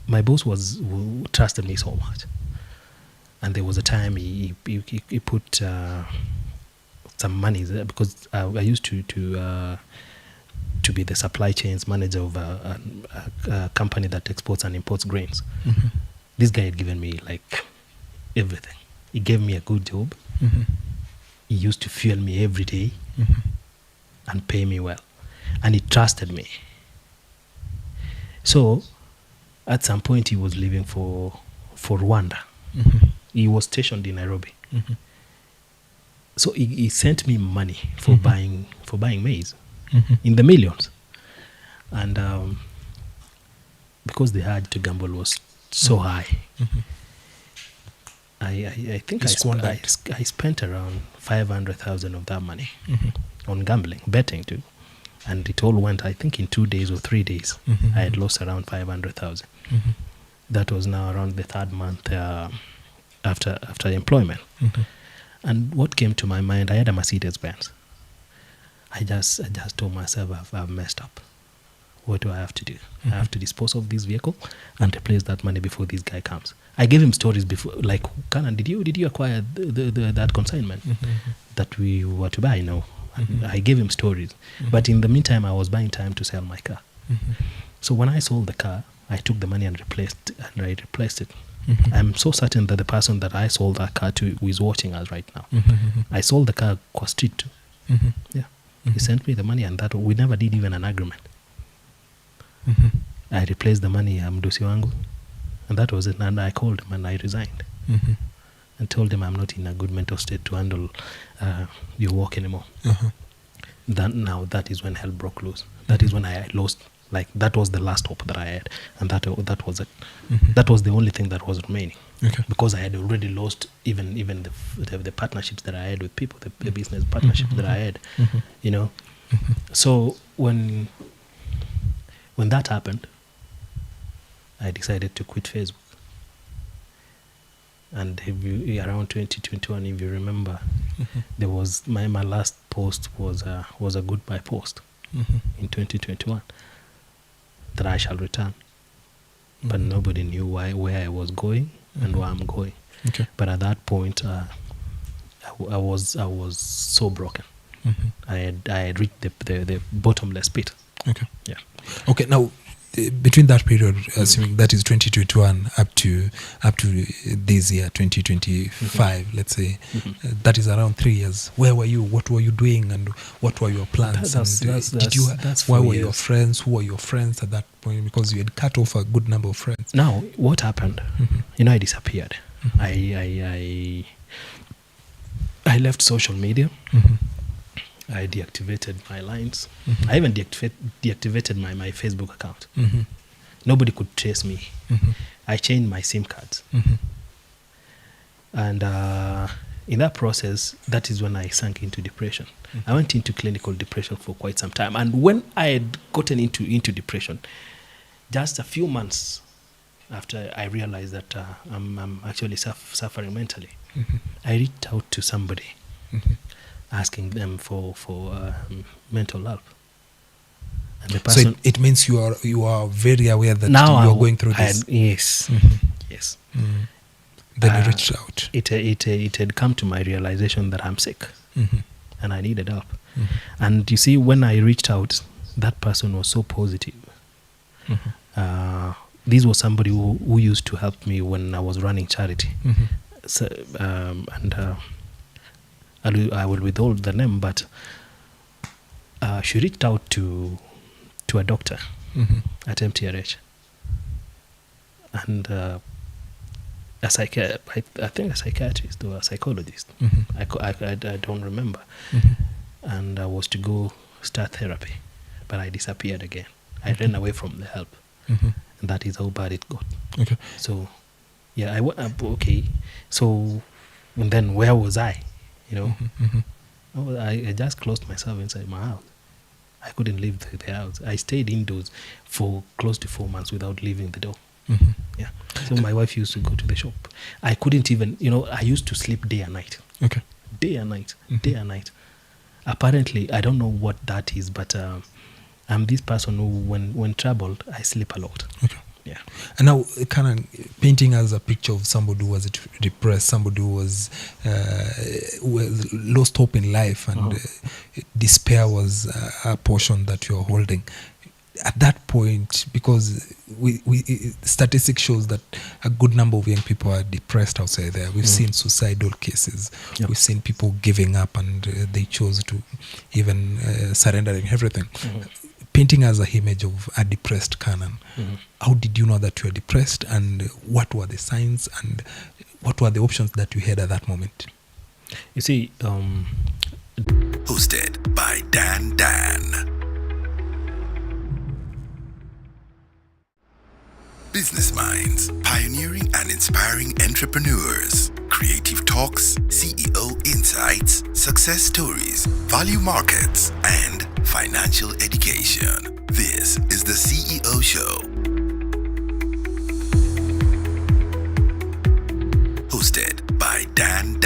My boss trusted me so much, and there was a time he put some money there, because I used to be the supply chains manager of a company that exports and imports grains. This guy had given me like everything. He gave me a good job. He used to fuel me every day and pay me well. And he trusted me. So at some point he was leaving for Rwanda. He was stationed in Nairobi. So he sent me money for buying maize in the millions. And because the urge to gamble was so high, I think I spent around 500,000 of that money on gambling, betting too. And it all went, I think in 2 days or 3 days, I had lost around 500,000. That was now around the third month after employment. And what came to my mind, I had a Mercedes Benz. I just told myself, I've messed up. What do I have to do? I have to dispose of this vehicle and replace that money before this guy comes. I gave him stories before, like, Canaan, did you acquire that consignment that we were to buy? No. I gave him stories. But in the meantime, I was buying time to sell my car. So when I sold the car, I took the money and replaced it. I'm so certain that the person that I sold that car to who is watching us right now, I sold the car qua street to. Yeah. He sent me the money, and that we never did even an agreement. I replaced the money, mdosi wangu, and that was it. And I called him and I resigned and told him I'm not in a good mental state to handle your work anymore. That is when hell broke loose. That is when I lost. Like, that was the last hope that I had, and that was it. That was the only thing that was remaining, because I had already lost even the partnerships that I had with people, the business partnerships that I had, you know. So when that happened, I decided to quit Facebook. And around 2021, if you remember, there was my last post was a goodbye post in 2021. That I shall return, but nobody knew where I was going and where I'm going. But at that point, I was so broken. I had reached the bottomless pit. Okay. Now, between that period, assuming that is 2021 up to this year, 2025, let's say, that is around 3 years. Where were you? What were you doing? And what were your plans? Why were your friends? Who were your friends at that point? Because you had cut off a good number of friends. Now, what happened? I disappeared. I left social media. I deactivated my lines. I even deactivated my Facebook account. Nobody could trace me. I changed my SIM cards. And in that process, that is when I sank into depression. I went into clinical depression for quite some time. And when I had gotten into depression, just a few months after I realized that I'm actually suffering mentally, I reached out to somebody, asking them for mental help. And the person, so it means you are very aware that you are going through this. Yes. Yes. Then you reached out. It had come to my realization that I'm sick and I needed help. And you see, when I reached out, that person was so positive. This was somebody who used to help me when I was running charity. So, I will withhold the name, but she reached out to a doctor at MTRH, and I think a psychiatrist or a psychologist. I don't remember. And I was to go start therapy, but I disappeared again. I ran away from the help. And that is how bad it got. Okay. So, yeah, okay. So, and then where was I? You know, I just closed myself inside my house. I couldn't leave the house. I stayed indoors for close to 4 months without leaving the door. Yeah. So my wife used to go to the shop. I couldn't even, I used to sleep day and night. Okay. Day and night. Day and night. Apparently, I don't know what that is, but I'm this person who, when troubled, I sleep a lot. Okay. Yeah. And now, kind of painting as a picture of somebody who was depressed, somebody who was lost hope in life, and despair was a portion that you're holding. At that point, because we statistics shows that a good number of young people are depressed outside there. We've seen suicidal cases. Yep. We've seen people giving up, and they chose to even surrendering everything. Painting as an image of a depressed Canaan. How did you know that you were depressed, and what were the signs, and what were the options that you had at that moment? You see, Hosted by Dan. Business Minds, pioneering and inspiring entrepreneurs. Creative talks, CEO insights, success stories, value markets, and financial education. This is the CEO Show. Hosted by Dan.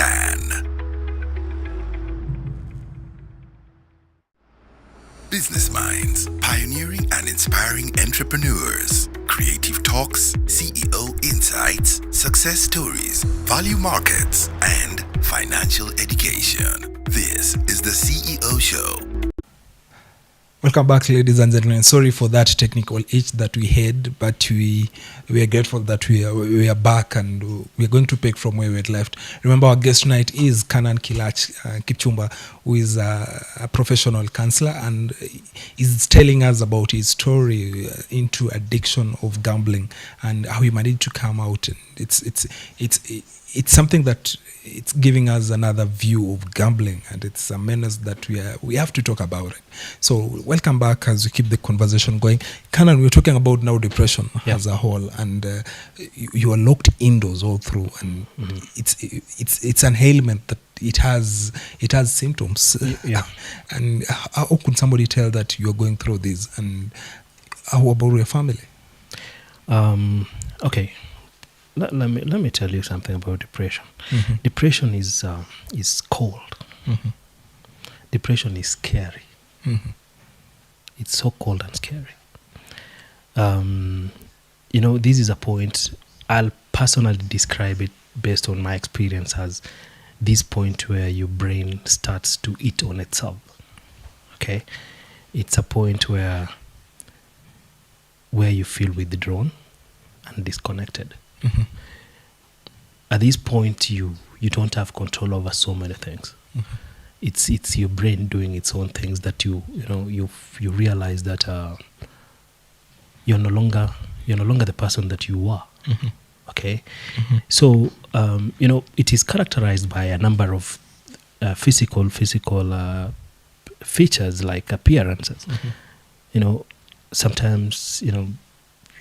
Business Minds, pioneering and inspiring entrepreneurs. Creative talks, CEO insights, success stories, value markets, and financial education. This is the CEO Show. Welcome back, ladies and gentlemen. Sorry for that technical itch that we had, but we are grateful that we are back, and we are going to pick from where we had left. Remember, our guest tonight is Canaan Kipchumba, who is a professional counselor, and is telling us about his story into addiction of gambling and how he managed to come out. And it's something that it's giving us another view of gambling, and it's a menace that we have to talk about it. So welcome back as we keep the conversation going. Canaan, we're talking about now depression as a whole, and you are locked indoors all through, and it's an ailment that it has symptoms. Yeah. And how could somebody tell that you're going through this, and how about your family? Okay. Let me tell you something about depression. Depression is cold. Depression is scary. It's so cold and scary. This is a point, I'll personally describe it based on my experience as this point where your brain starts to eat on itself. Okay? It's a point where you feel withdrawn and disconnected. At this point, you don't have control over so many things. It's your brain doing its own things that you realize that you're no longer the person that you were. Okay, so it is characterized by a number of physical features like appearances. Sometimes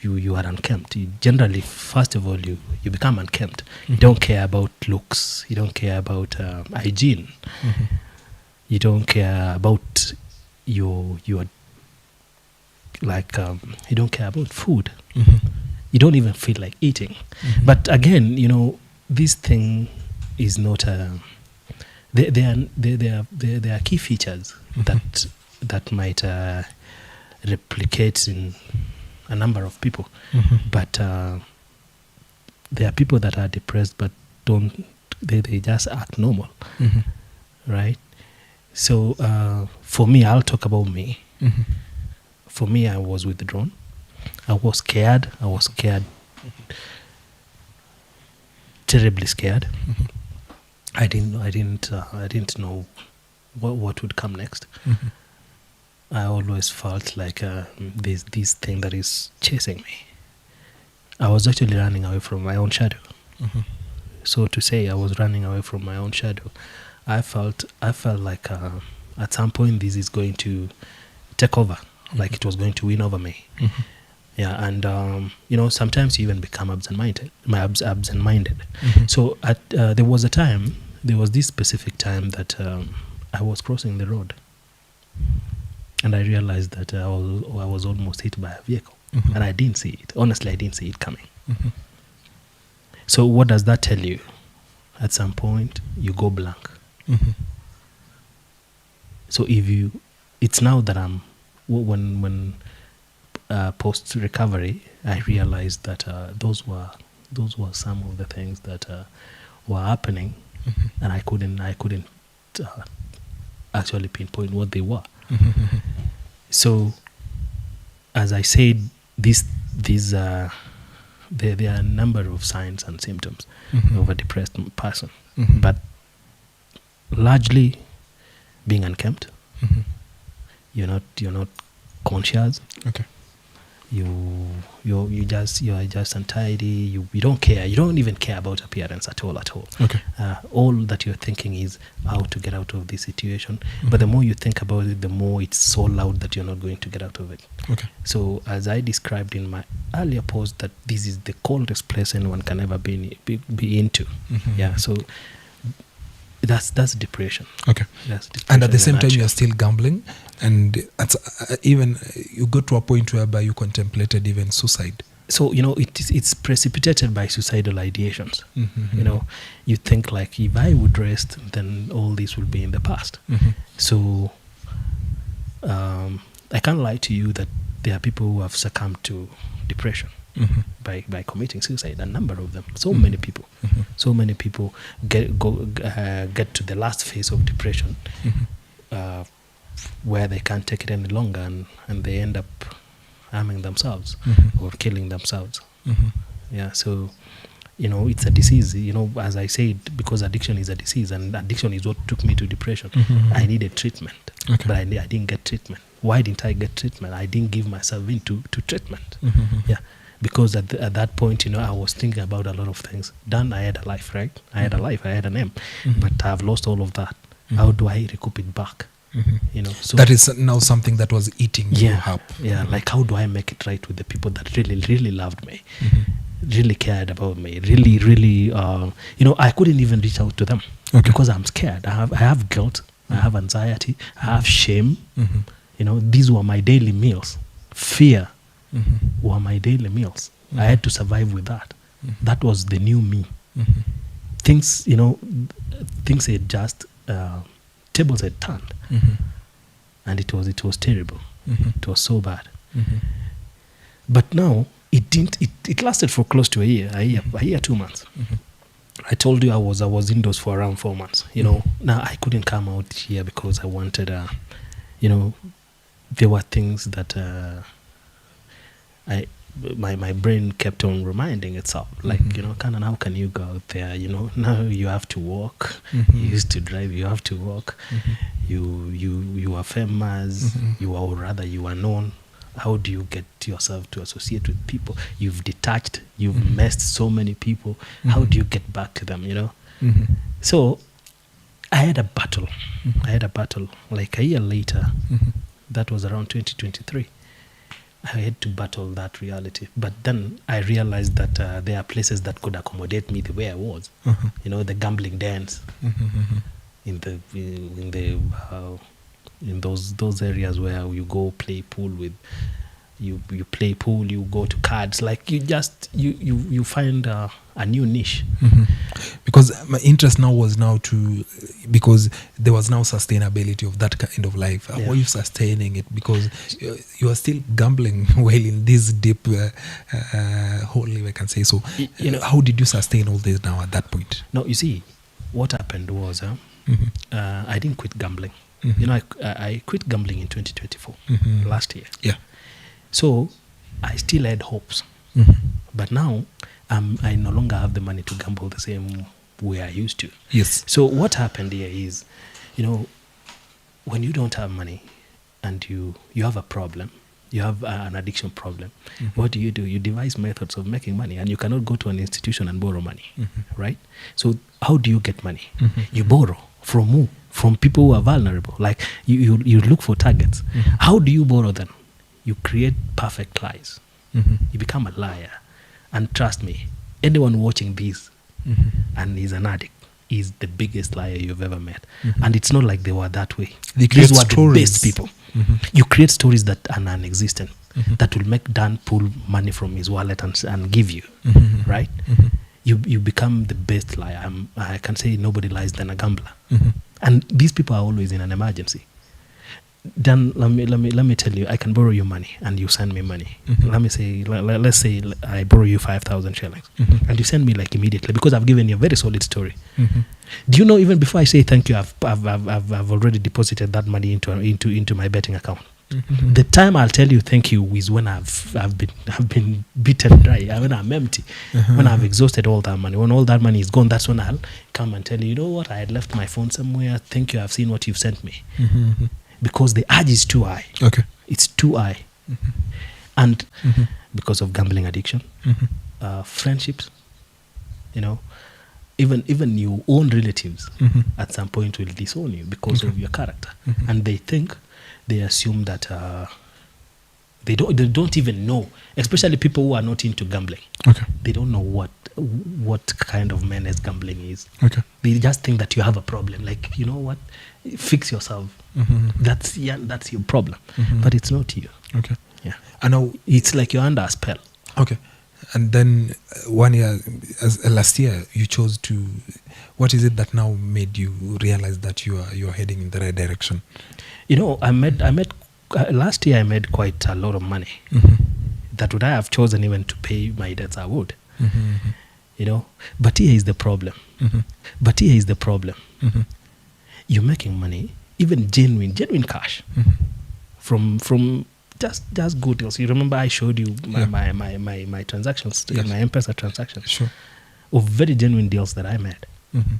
you are unkempt. Generally, first of all, you become unkempt. You don't care about looks. You don't care about hygiene. You don't care about your like you don't care about food. You don't even feel like eating. But again, this thing is not there are key features that might replicate in a number of people, but there are people that are depressed but they just act normal, right? So for me, I'll talk about me. For me, I was withdrawn. I was scared. Terribly scared. I didn't know what would come next. I always felt like this thing that is chasing me. I was actually running away from my own shadow. So to say I was running away from my own shadow, I felt like at some point this is going to take over like it was going to win over me. Yeah, and sometimes you even become absent-minded. So there was this specific time that I was crossing the road, and I realized that I was almost hit by a vehicle, and I didn't see it. Honestly, I didn't see it coming. So what does that tell you? At some point, you go blank. So it's now that when post recovery, I realized that those were some of the things that were happening, and I couldn't actually pinpoint what they were. So, as I said, there are a number of signs and symptoms of a depressed person, but largely being unkempt. You're not conscious. Okay. You are just untidy. You don't care. You don't even care about appearance at all. Okay. All that you're thinking is how to get out of this situation. But the more you think about it, the more it's so loud that you're not going to get out of it. Okay. So as I described in my earlier post, that this is the coldest place anyone can ever be into. Yeah. So that's depression. Okay. That's depression. And at the same time, you are still gambling, and even you got to a point whereby you contemplated even suicide. So it's precipitated by suicidal ideations. You think like, if I would rest, then all this will be in the past. So I can't lie to you that there are people who have succumbed to depression by committing suicide. A number of them. So many people. So many people get to the last phase of depression, where they can't take it any longer, and they end up harming themselves or killing themselves. Yeah. So it's a disease. As I said, because addiction is a disease, and addiction is what took me to depression. I needed treatment, but I didn't get treatment. Why didn't I get treatment? I didn't give myself into treatment. Yeah. Because at that point, I was thinking about a lot of things. Then I had a life, right? I had a life, I had a name, but I've lost all of that. How do I recoup it back? So that is now something that was eating you up. Yeah, like, how do I make it right with the people that really, really loved me, really cared about me, really, really, I couldn't even reach out to them because I'm scared. I have guilt, I have anxiety, I have shame. These were my daily meals. Fear were my daily meals. I had to survive with that. That was the new me. Things had just tables had turned, and it was terrible. It was so bad. But now it didn't. It lasted for close to a year, 2 months. I told you I was indoors for around 4 months. Now I couldn't come out here because I wanted. There were things that my brain kept on reminding itself, like, Canaan, how can you go out there? Now you have to walk. You used to drive, you have to walk. You are famous, you are known. How do you get yourself to associate with people? You've detached, you've messed so many people. How do you get back to them, So I had a battle. Like a year later, that was around 2023. I had to battle that reality. But then I realized that there are places that could accommodate me the way I was. The gambling dens, in those areas where you go play pool with, you play pool, you go to cards, like you find a new niche. Because my interest now was because there was now sustainability of that kind of life. How are you sustaining it? Because you are still gambling while in this deep hole, if I can say so. How did you sustain all this now at that point? No, you see, what happened was I didn't quit gambling. I quit gambling in 2024, last year. Yeah. So I still had hopes, but now I no longer have the money to gamble the same way I used to. Yes. So what happened here is, when you don't have money and you have a problem, you have an addiction problem, what do? You devise methods of making money, and you cannot go to an institution and borrow money, right? So how do you get money? You borrow. From who? From people who are vulnerable. Like you look for targets. How do you borrow them? you create perfect lies. Mm-hmm. You become a liar. And trust me, anyone watching this Mm-hmm. and is an addict is the biggest liar you've ever met. Mm-hmm. And it's not like they were that way. They create These were stories. the best people. Mm-hmm. You create stories that are non-existent, Mm-hmm. that will make Dan pull money from his wallet and give you, Mm-hmm. right? Mm-hmm. You become the best liar. I can say nobody lies than a gambler. Mm-hmm. And these people are always in an emergency. Dan, let me tell you, I can borrow you money and you send me money. Mm-hmm. Let's say I borrow you 5,000 shillings Mm-hmm. and you send me like immediately because I've given you a very solid story. Mm-hmm. Do you know, even before I say thank you, I've already deposited that money into my betting account. Mm-hmm. The time I'll tell you thank you is when I've been beaten dry, when I'm empty, when I've exhausted all that money. When all that money is gone, that's when I'll come and tell you, you know what, I had left my phone somewhere. Thank you, I've seen what you've sent me. Mm-hmm. Because the urge is too high. Okay. It's too high. Mm-hmm. And Mm-hmm. because of gambling addiction, Mm-hmm. friendships, even your own relatives Mm-hmm. at some point will disown you because Okay. of your character. Mm-hmm. And they assume that they don't even know, especially people who are not into gambling. Okay. They don't know what kind of menace gambling is. Okay. They just think that you have a problem. Like, you know what? Fix yourself. Mm-hmm. That's your problem. Mhm. But it's not you. Okay. Yeah. I know. It's like you're under a spell. Okay. And then 1 year, last year, you chose to. What is it that now made you realize that you're heading in the right direction? I made last year I made quite a lot of money. Mm-hmm. That would I have chosen even to pay my debts, I would. Mm-hmm. But here is the problem. Mm-hmm. Mm-hmm. You're making money, even genuine cash, Mm-hmm. from just good deals. You remember I showed you my transactions, Yes. my M-Pesa transactions, Sure. of very genuine deals that I made Mm-hmm.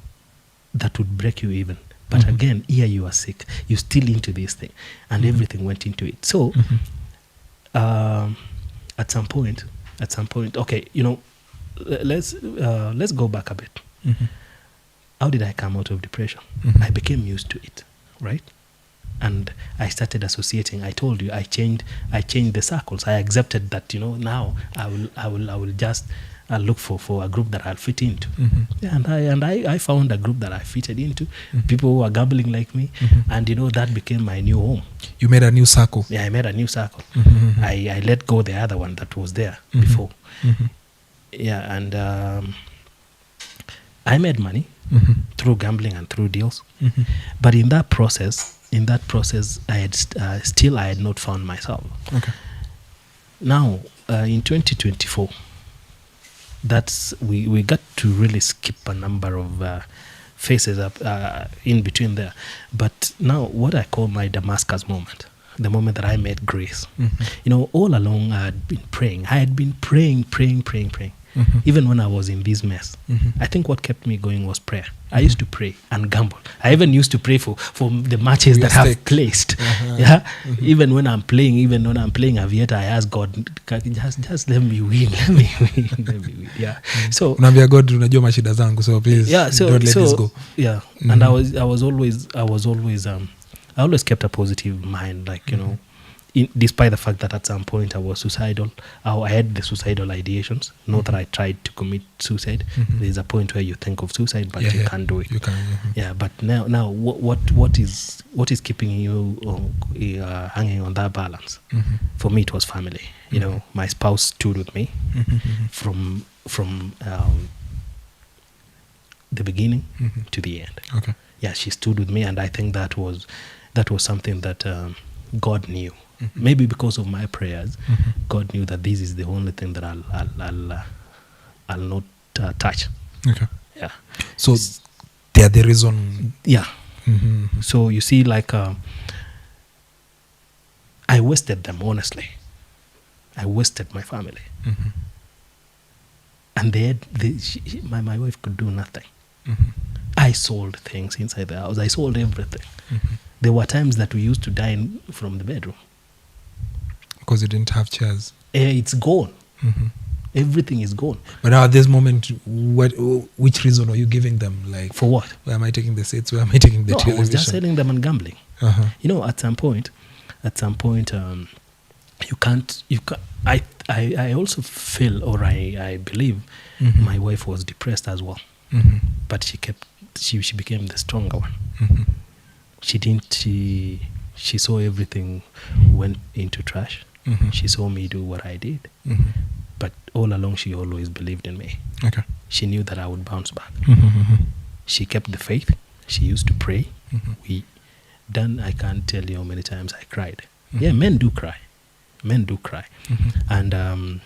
that would break you even. But Mhm. again, here you are sick. You're still into this thing, and Mhm. everything went into it. So, at some point, okay, let's go back a bit. Mm-hmm. How did I come out of depression? Mhm. I became used to it, right? And I started associating. I told you I changed the circles. I accepted that now I will just look for a group that I'll fit into. Mm-hmm. Yeah, and I found a group that I fitted into. Mhm. People who are gambling like me, Mhm. and that became my new home. You made a new circle. Yeah, I made a new circle. Mhm. I let go the other one that was there Mhm. before. Mhm. Yeah, and I made money Mhm. through gambling and through deals. Mhm. But in that process, I had I had not found myself. Okay. Now, in 2024, we got to really skip a number of phases up in between there. But now, what I call my Damascus moment, the moment that I met grace. Mhm. All along I had been praying. I had been praying. Mhm. Even when I was in this mess. Mhm. I think what kept me going was prayer. I used to pray and gamble. I even used to pray for the matches Your that I've stake. placed. Uh-huh. Yeah. Mhm. Even when I'm playing Aviator, I ask God, just let me win. Let me win. Yeah. So Unaambia God, unajua mashida zangu, so please don't let this go. Yeah. Mhm. And I always kept a positive mind, like, despite the fact that at some point I was suicidal, I had the suicidal ideations. Not that I tried to commit suicide. Mhm. There's a point where you think of suicide, but you can't do it. You can. Yeah, but now, what is keeping you hanging on that balance? Mhm. For me, it was family. My spouse stood with me Mhm. from the beginning Mhm. to the end. Okay. Yeah, she stood with me, and I think that was something that God knew. Mhm. Maybe because of my prayers, Mhm. God knew that this is the only thing that I'll not touch. Okay. Yeah. So they are the reason. Yeah. Mhm. So you see, like, I wasted them, honestly. I wasted my family. Mhm. And my wife could do nothing. Mhm. I sold things inside the house. I sold everything. Mhm. There were times that we used to dine from the bedroom. Because you didn't have chairs. It's gone. Mhm. Everything is gone. But now at this moment, which reason are you giving them? Like, For what? where am I taking the seats? Where am I taking the No, I television? was just selling them and gambling. Uh-huh. At some point, you can't. I also feel, or I believe, my wife was depressed as well. But she became the stronger one. She saw everything went into trash. She saw me do what I did. But all along, she always believed in me. Okay. She knew that I would bounce back. She kept the faith. She used to pray. I can't tell you how many times I cried. Yeah, men do cry. Men do cry. And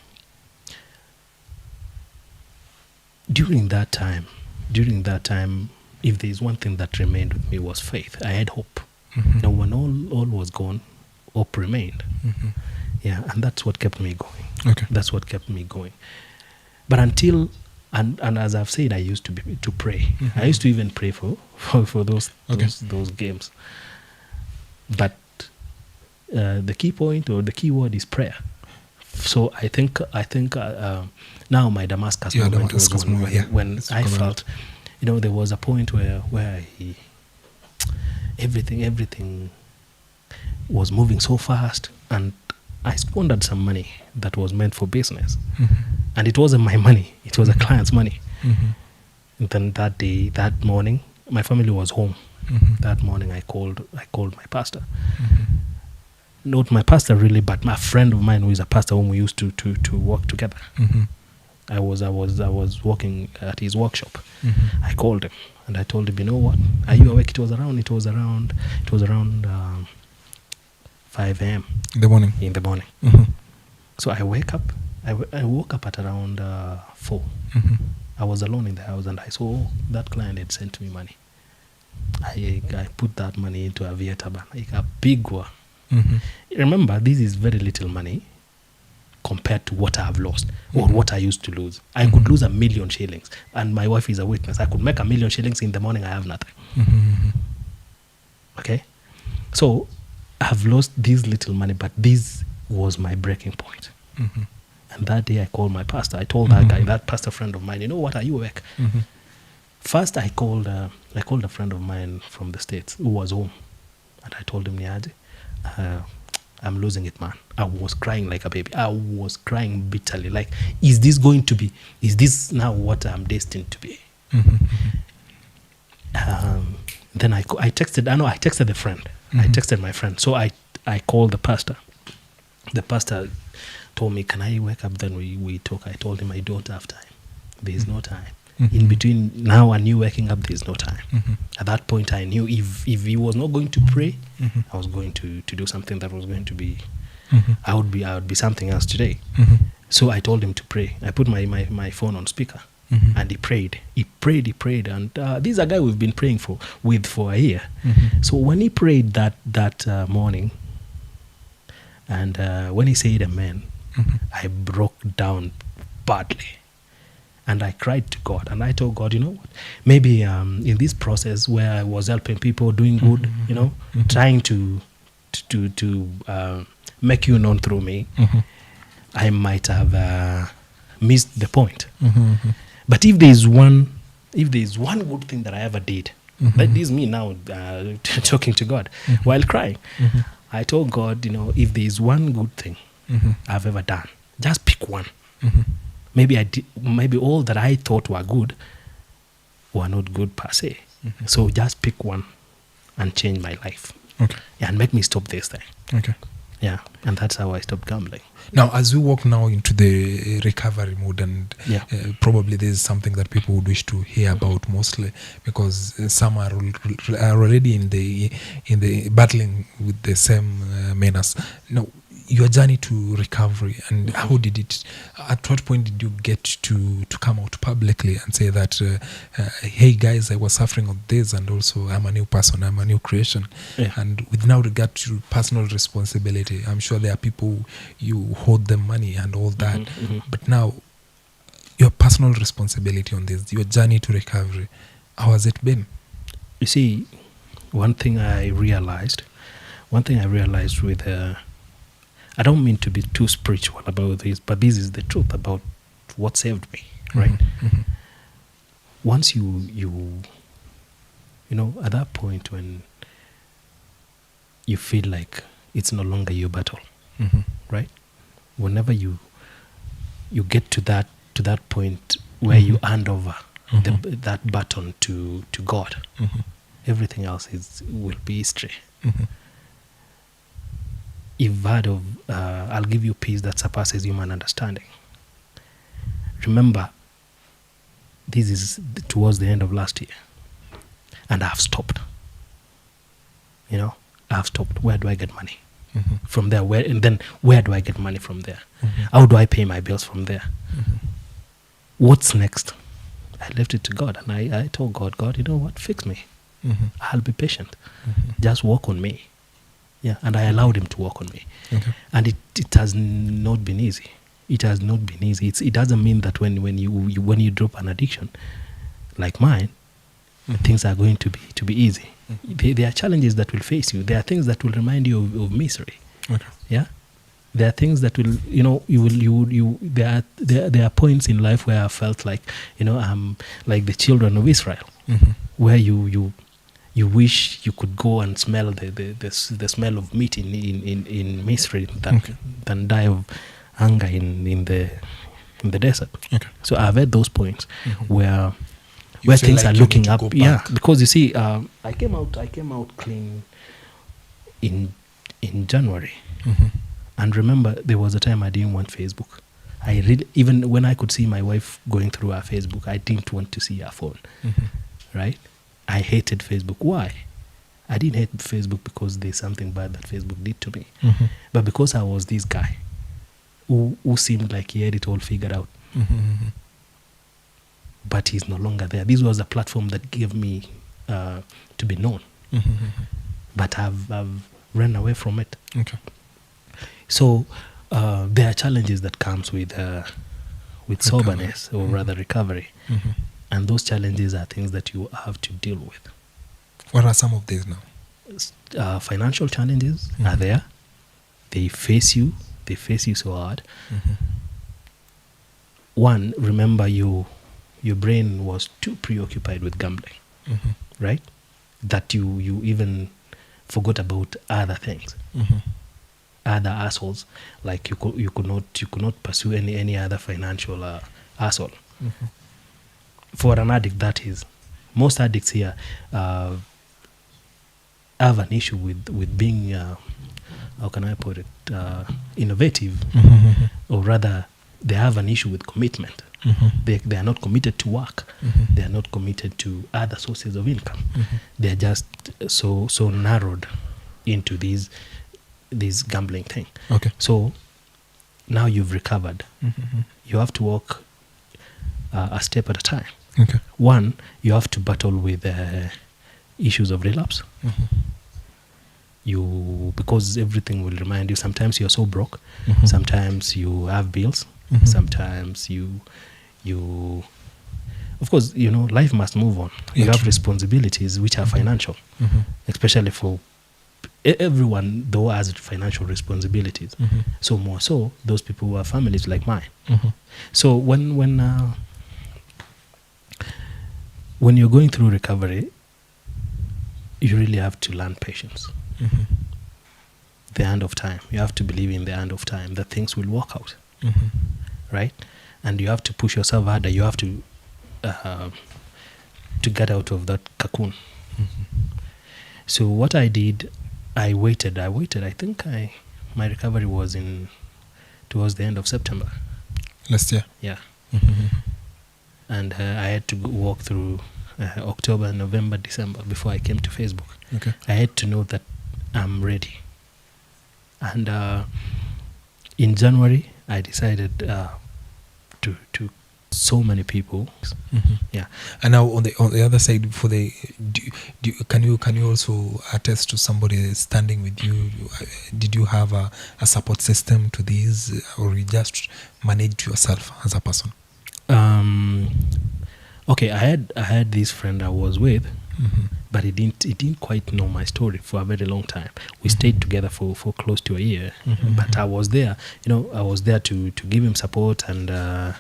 during that time, if there's one thing that remained with me was faith. I had hope. Now, when all was gone, hope remained. Yeah, and that's what kept me going. Okay. That's what kept me going. But until, and as I've said, I used to pray. I used to even pray for those games. But the key point or the key word is prayer. So I think now my Damascus moment was when I felt, there was a point where everything was moving so fast, and I squandered some money that was meant for business. And it wasn't my money, it was a client's money. And then that morning, my family was home. That morning I called my pastor. Not my pastor really, but my friend of mine who is a pastor whom we used to work together. I was working at his workshop. I called him and I told him, you know what? Are you awake? It was around 5 a.m. in the morning. So I wake up. I woke up at around 4. I was alone in the house and I saw that client had sent me money. I put that money into a Vieta ban, like a big one. Remember, this is very little money compared to what I have lost or what I used to lose. I could lose 1 million shillings, and my wife is a witness. I could make 1 million shillings in the morning. I have nothing. Okay, so I have lost this little money, but this was my breaking point. And that day I called my pastor. I told that guy, that pastor friend of mine, you know what? Are you awake? First, I called a friend of mine from the States who was home, and I told him, Niaji, I'm losing it, man. I was crying like a baby. I was crying bitterly. Like, is this now what I'm destined to be? Then I texted the friend. I texted my friend. So I called the pastor. The pastor told me, can I wake up? Then we talk. I told him I don't have time. There is no time. In between now and you waking up, there is no time. At that point, I knew if he was not going to pray, I was going to do something that was going to be, I would be something else today. So I told him to pray. I put my phone on speaker, and he prayed. He prayed, and this is a guy we've been praying for a year. So when he prayed that morning, and when he said amen, I broke down badly. And I cried to God, and I told God, you know what? Maybe in this process where I was helping people, doing good, trying to make you known through me, I might have missed the point. But if there is one good thing that I ever did, that is me now talking to God while crying. I told God, if there is one good thing I've ever done, just pick one. Maybe all that I thought were good were not good per se. So just pick one and change my life. Okay. Yeah, and make me stop this thing. Okay. Yeah, and that's how I stopped gambling. Now, as we walk now into the recovery mode, and probably there's something that people would wish to hear about mostly, because some are already in the battling with the same menace. Now, your journey to recovery, and how did it, at what point did you get to come out publicly and say that, hey guys, I was suffering of this, and also I'm a new person, I'm a new creation. And with now regard to personal responsibility, I'm sure there are people you hold them money and all that, but now your personal responsibility on this, your journey to recovery, how has it been? You see, one thing I realized with I don't mean to be too spiritual about this, but this is the truth about what saved me, right? Once you at that point when you feel like it's no longer your battle, right? Whenever you get to that point where you hand over that baton to God, everything else will be history. You've heard of I'll give you peace that surpasses human understanding. Remember, this is towards the end of last year, and I've stopped. I've stopped. Where do I get money from there? Where do I get money from there? How do I pay my bills from there? What's next? I left it to God, and I told God, you know what? Fix me. I'll be patient. Just work on me. Yeah, and I allowed him to work on me. Okay. And it has not been easy. It has not been easy. It doesn't mean that when you drop an addiction like mine, things are going to be easy. There are challenges that will face you. There are things that will remind you of misery. Okay. Yeah. There are things that will, there are points in life where I felt like, I'm like the children of Israel, where you wish you could go and smell the smell of meat in misery than die of hunger in the desert. Okay. So I've had those points where things are looking up. Yeah, because you see, I came out clean in January. And remember, there was a time I didn't want Facebook. I really, even when I could see my wife going through her Facebook, I didn't want to see her phone. Right? I hated Facebook. Why? I didn't hate Facebook because there's something bad that Facebook did to me. But because I was this guy who seemed like he had it all figured out. But he's no longer there. This was a platform that gave me to be known. But I've run away from it. Okay. So there are challenges that comes with soberness, or rather recovery. And those challenges are things that you have to deal with. What are some of these now? Financial challenges are there. They face you so hard. One, remember your brain was too preoccupied with gambling, right? That you even forgot about other things. Other assholes, like you could not pursue any other financial asshole. For an addict, that is, most addicts here have an issue with being how can I put it, innovative, or rather they have an issue with commitment. They are not committed to work. They are not committed to other sources of income. They are just so narrowed into this gambling thing. Okay. So now you've recovered. You have to walk a step at a time. Okay. One, you have to battle with issues of relapse. Because everything will remind you. Sometimes you're so broke. Sometimes you have bills. Sometimes you of course, life must move on. You have responsibilities which are financial, especially for everyone, though, has financial responsibilities. So more so those people who have families like mine. So when you're going through recovery, you really have to learn patience. The hand of time. You have to believe in the hand of time that things will work out. Right? And you have to push yourself harder. You have to get out of that cocoon. So what I did, I waited. I think my recovery was towards the end of September. Last year? Yeah. And I had to walk through October, November, December before I came to Facebook. Okay. I had to know that I'm ready. And in January, I decided to so many people. Yeah. And now on the other side, can you also attest to somebody standing with you? Did you have a support system to this, or you just managed yourself as a person? Okay, I had this friend I was with, but he didn't quite know my story for a very long time. We stayed together for close to a year, but I was there. I was there to give him support, and I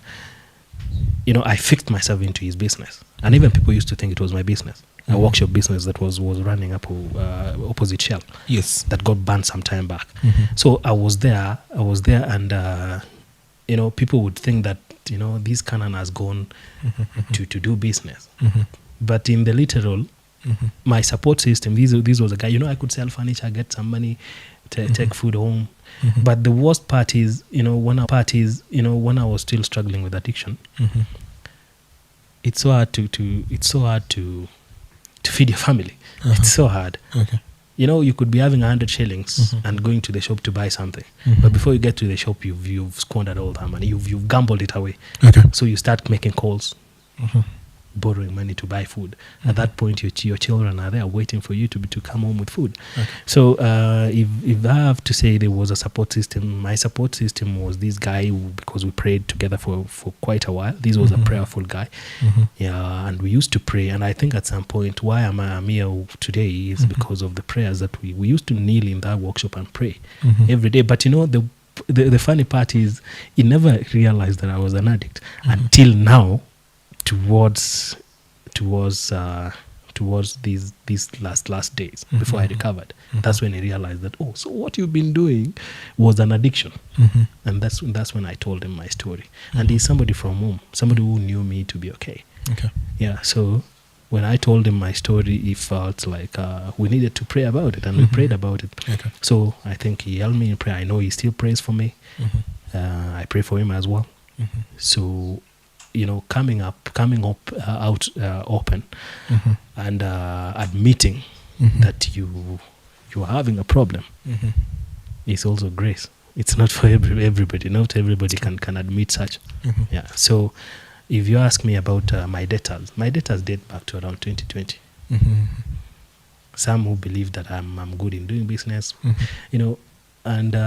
fixed myself into his business. And even people used to think it was my business. a workshop business that was running up opposite Shell. Yes. That got banned some time back. So I was there, and people would think that this Canaan has gone to do business, but in the literal, my support system. This was a guy. I could sell furniture, get some money, take food home. But the worst part is, when I was still struggling with addiction, it's so hard to feed your family. It's so hard. Okay. You could be having 100 shillings and going to the shop to buy something, but before you get to the shop, you've squandered all that money. You've gambled it away. Okay. So you start making calls, borrowing money to buy food. At that point, your children are there waiting for you to come home with food. Okay. So if I have to say there was a support system, my support system was this guy because we prayed together for quite a while. This was a prayerful guy. Yeah, and we used to pray. And I think at some point, why I'm here today is because of the prayers that we used to kneel in that workshop and pray every day. But the funny part is, he never realized that I was an addict until now. Towards these last days before I recovered, that's when I realized that so what you've been doing was an addiction, and that's when I told him my story. And he's somebody from home, somebody who knew me to be okay. Okay. Yeah. So when I told him my story, he felt like we needed to pray about it, and we prayed about it. Okay. So I think he held me in prayer. I know he still prays for me. I pray for him as well. So. Coming out open and admitting that you are having a problem is also grace. It's not for everybody. Not everybody can admit such. Yeah. So if you ask me about my debtors date back to around 2020. Some who believe that I'm good in doing business, and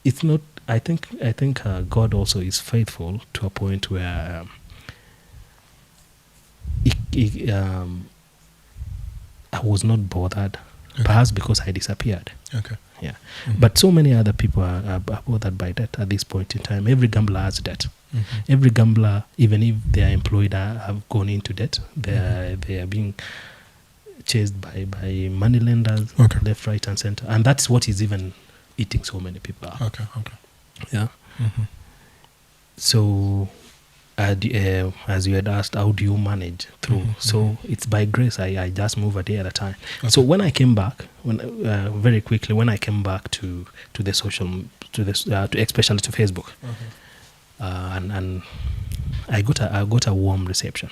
it's not. I think God also is faithful to a point where I was not bothered, perhaps because I disappeared. Okay. Yeah. But so many other people are bothered by that at this point in time. Every gambler has debt. Every gambler, even if they are employed, have gone into debt. They are being chased by money lenders, left, right, and center, and that's what is even eating so many people up. Okay. Yeah. So, as you had asked, how do you manage through? So it's by grace. I just move a day at a time. Okay. So when I came back, very quickly, when I came back to the social, especially to Facebook, and I got a warm reception.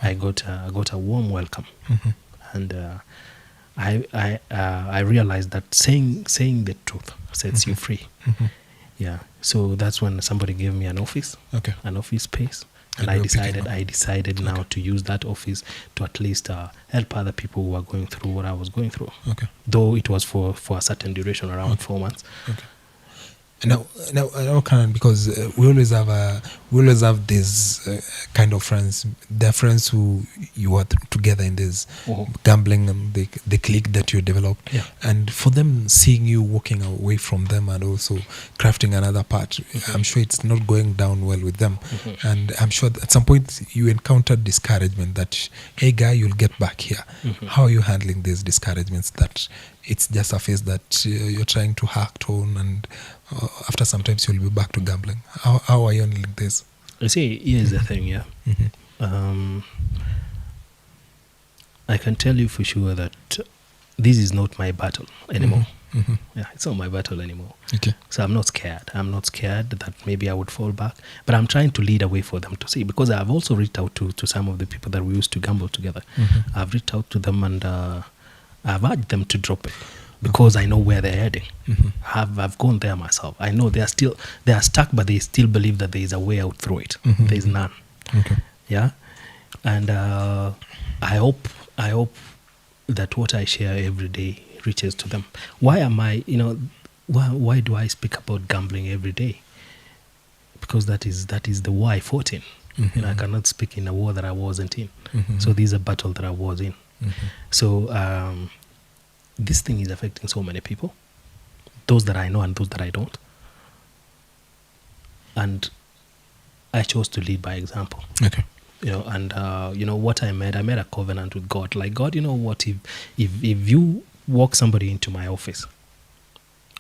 I got a warm welcome, and I realized that saying the truth sets you free. Yeah, so that's when somebody gave me an office, an office space, and I decided now to use that office to at least help other people who are going through what I was going through. Okay. Though it was for a certain duration, around 4 months. Okay. Now, Canaan, because we always have these kind of friends. They're friends who you are together in this gambling and the clique that you developed. Yeah. And for them, seeing you walking away from them and also crafting another part, I'm sure it's not going down well with them. And I'm sure at some point you encountered discouragement that, hey guy, you'll get back here. How are you handling these discouragements that it's just a phase that you're trying to act on, and after sometimes you'll be back to gambling? How are you handling this? You see, here's the thing, yeah. I can tell you for sure that this is not my battle anymore. Yeah, it's not my battle anymore. Okay. So I'm not scared. I'm not scared that maybe I would fall back, but I'm trying to lead a way for them to see, because I've also reached out to some of the people that we used to gamble together. I've reached out to them and I've urged them to drop it, because I know where they're heading. I've gone there myself. I know they are stuck, but they still believe that there is a way out through it. There is none. Okay. Yeah, and I hope that what I share every day reaches to them. Why am I? Why do I speak about gambling every day? Because that is the war I fought in. I cannot speak in a war that I wasn't in. So this is a battle that I was in. So this thing is affecting so many people, those that I know and those that I don't. And I chose to lead by example. Okay. And what I made a covenant with God. Like, God, you know what? If you walk somebody into my office,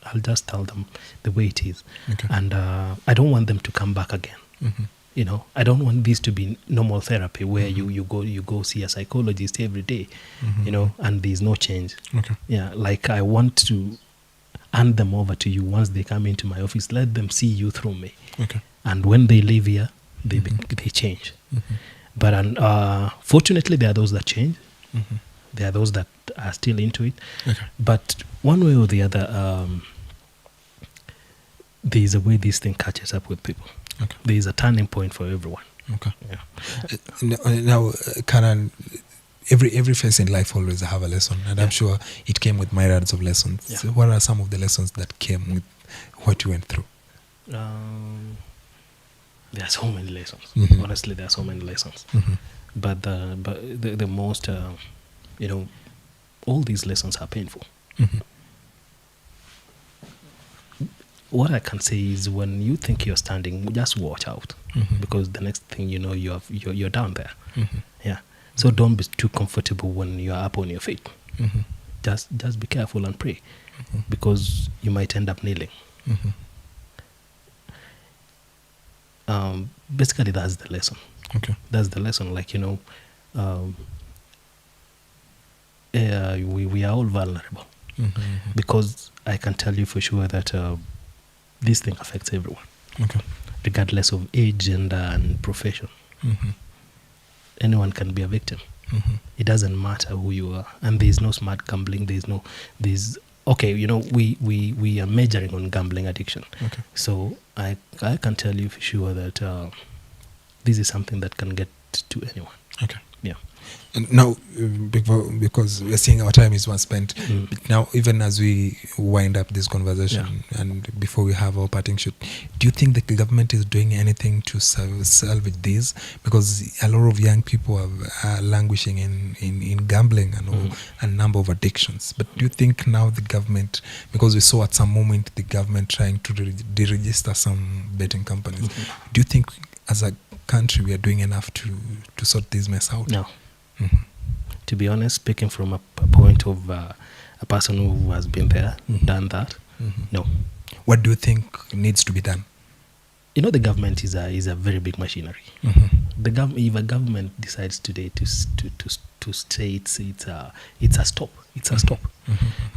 I'll just tell them the way it is, and I don't want them to come back again. I don't want this to be normal therapy where you go see a psychologist every day, and there's no change. Like, I want to hand them over to you once they come into my office. Let them see you through me, and when they leave here, they change. But fortunately, there are those that change. There are those that are still into it. But one way or the other, there is a way this thing catches up with people. There is a turning point for everyone. Now, Canaan, every phase in life always have a lesson, and I'm sure it came with myriads of lessons. So what are some of the lessons that came with what you went through? There are so many lessons. Honestly, there are so many lessons. But the most, all these lessons are painful. What I can say is, when you think you're standing, just watch out, because the next thing you know, you're down there. So don't be too comfortable when you're up on your feet. Just be careful and pray, because you might end up kneeling. Basically, that's the lesson. That's the lesson. Like, we are all vulnerable, because I can tell you for sure that this thing affects everyone, regardless of age, gender, and profession. Anyone can be a victim. It doesn't matter who you are, and there's no smart gambling. We are majoring on gambling addiction. So I can tell you for sure that this is something that can get to anyone. And now, because we're seeing our time is well spent, now, even as we wind up this conversation and before we have our parting shot, do you think the government is doing anything to salvage this? Because a lot of young people are languishing in gambling and a number of addictions. But do you think now the government, because we saw at some moment the government trying to deregister some betting companies, do you think as a country we are doing enough to sort this mess out? No. To be honest, speaking from a point of a person who has been there, done that, no. What do you think needs to be done? The government is a very big machinery. If a government decides today to say it's a stop, it's a stop.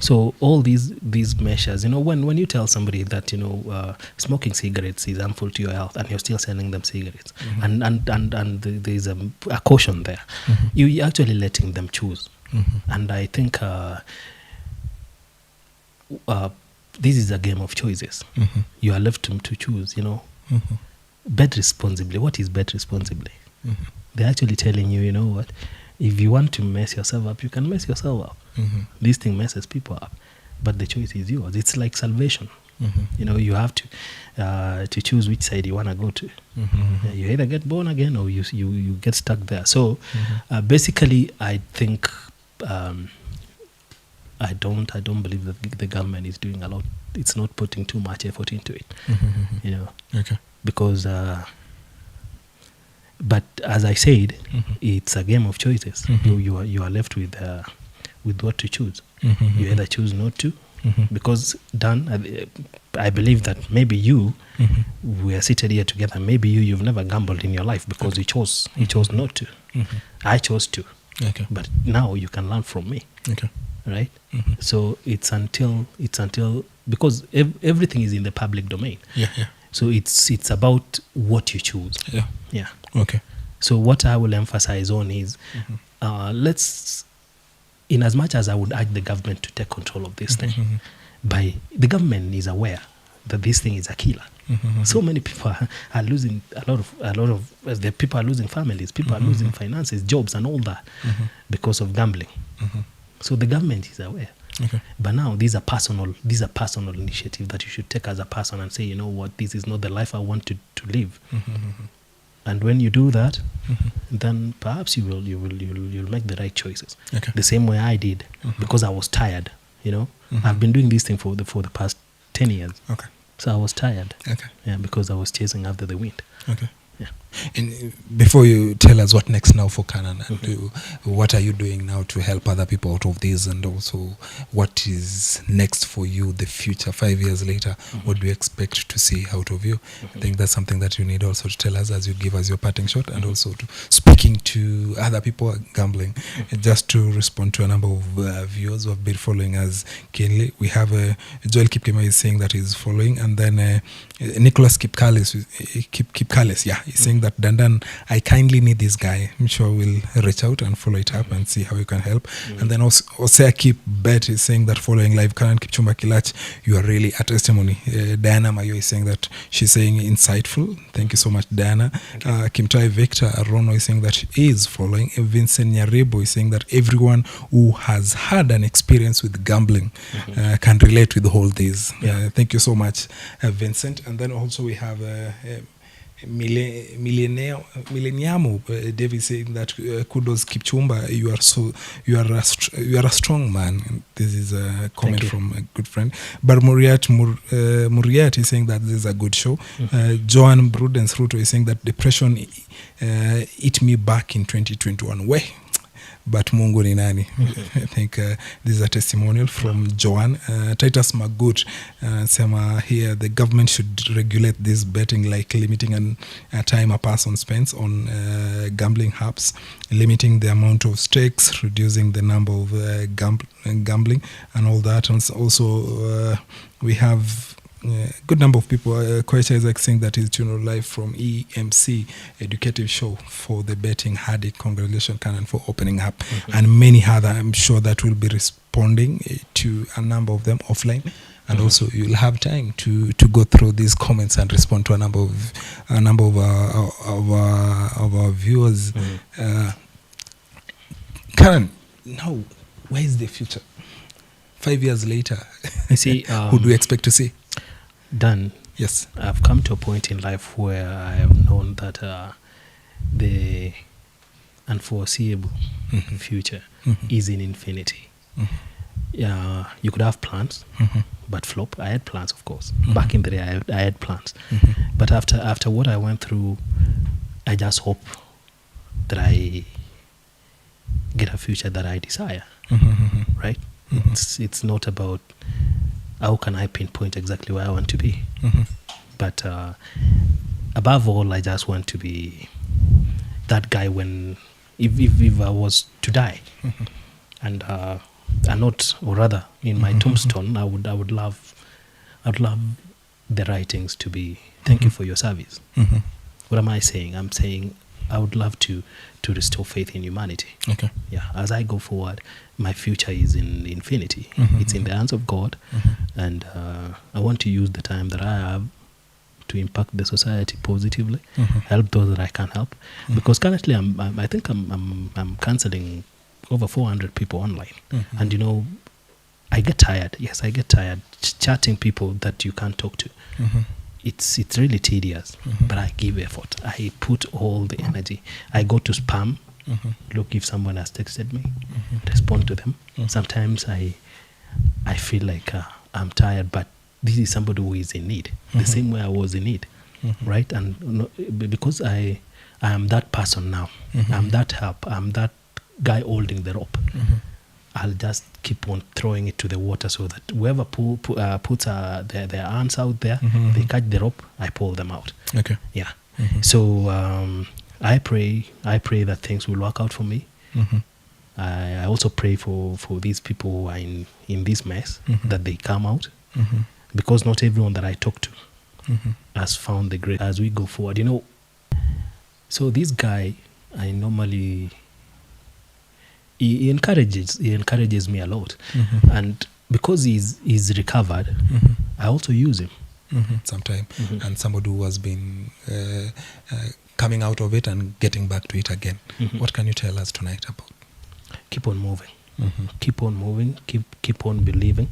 So all these measures, when you tell somebody that smoking cigarettes is harmful to your health, and you're still selling them cigarettes, and there's a caution there, you're actually letting them choose. And I think this is a game of choices. You are left to choose. Bet responsibly. What is bet responsibly? They're actually telling you, what? If you want to mess yourself up, you can mess yourself up. This thing messes people up, but the choice is yours. It's like salvation. You have to choose which side you want to go to. You either get born again or you get stuck there. So basically, I think I don't believe that the government is doing a lot. It's not putting too much effort into it. Because but as I said, it's a game of choices. You are left with what to choose. You either choose not to, because I believe that maybe you, we are seated here together, maybe you've never gambled in your life because you chose not to. I chose to. But now you can learn from me. Right? So it's until because everything is in the public domain. So it's about what you choose. So what I will emphasize on is let's, in as much as I would urge the government to take control of this thing, the government is aware that this thing is a killer. So many people are losing a lot of the people are losing families, people are losing finances, jobs, and all that because of gambling. So the government is aware. But now these are personal initiative that you should take as a person and say, what, this is not the life I want to live. And when you do that, then perhaps you'll make the right choices. The same way I did, because I was tired. I've been doing this thing for the past 10 years. So I was tired. Because I was chasing after the wind. And before you tell us what next now for Canaan, and what are you doing now to help other people out of this, and also what is next for you, the future, 5 years later, what do you expect to see out of you? I think that's something that you need also to tell us as you give us your parting shot, and also to speaking to other people gambling. Just to respond to a number of viewers who have been following us keenly, we have Joel Kipkema is saying that he's following, and then Nicholas Kipkalis, he's saying that Dandan, I kindly need this guy. I'm sure we'll reach out and follow it up and see how you can help. And then also Osea Kip Bet is saying that following live Canaan Kipchumba Kilach, you are really a testimony. Diana Mayo is saying that she's saying insightful. Thank you so much, Diana. Kimtai Victor Arono is saying that she is following. Vincent Nyarebo is saying that everyone who has had an experience with gambling can relate with all these. Thank you so much, Vincent. And then also we have Millennium David saying that kudos Kipchumba, you are a strong man. And this is a comment from a good friend. But Muriat is saying that this is a good show. Joan Brudens Ruto is saying that depression hit me back in 2021. But Mungu ni nani? I think this is a testimonial from Joan. Titus Magut sema here the government should regulate this betting, like limiting a time a person spends on gambling apps, limiting the amount of stakes, reducing the number of gambling and all that. And also we have good number of people. Koicha Isaac saying that is tuned live from EMC educative show for the betting haddock. Congratulations, Canaan, for opening up, and many other. I'm sure that will be responding to a number of them offline, and also you'll have time to go through these comments and respond to a number of our viewers. Canaan, now where is the future? 5 years later, I see. Who do we expect to see? Dan, yes, I've come to a point in life where I have known that the unforeseeable future is in infinity. You could have plans, but flop. I had plans, of course. Back in the day, I had plans. But after what I went through, I just hope that I get a future that I desire, right? It's not about how can I pinpoint exactly where I want to be. But above all, I just want to be that guy when, if I was to die, and not, or rather, in my tombstone, I would love the writings to be, thank you for your service. What am I saying? I'm saying I would love to restore faith in humanity. Okay. Yeah. As I go forward, my future is in infinity. It's in the hands of God, and I want to use the time that I have to impact the society positively, help those that I can help. Because currently, I think I'm counseling over 400 people online, and I get tired. Yes, I get tired chatting people that you can't talk to. It's really tedious, but I give effort. I put all the energy. I go to spam, look if someone has texted me, respond to them. Sometimes I feel like I'm tired, but this is somebody who is in need, the same way I was in need, right? And because I am that person now, I'm that help, I'm that guy holding the rope. I'll just keep on throwing it to the water so that whoever puts their hands out there, they catch the rope, I pull them out. Okay. Yeah. So I pray that things will work out for me. I also pray for these people who are in this mess, that they come out, because not everyone that I talk to has found the great. As we go forward, so this guy, I normally... He encourages me a lot, and because he's recovered, I also use him sometime, and somebody who has been coming out of it and getting back to it again. What can you tell us tonight about? Keep on moving, keep on moving, keep on believing.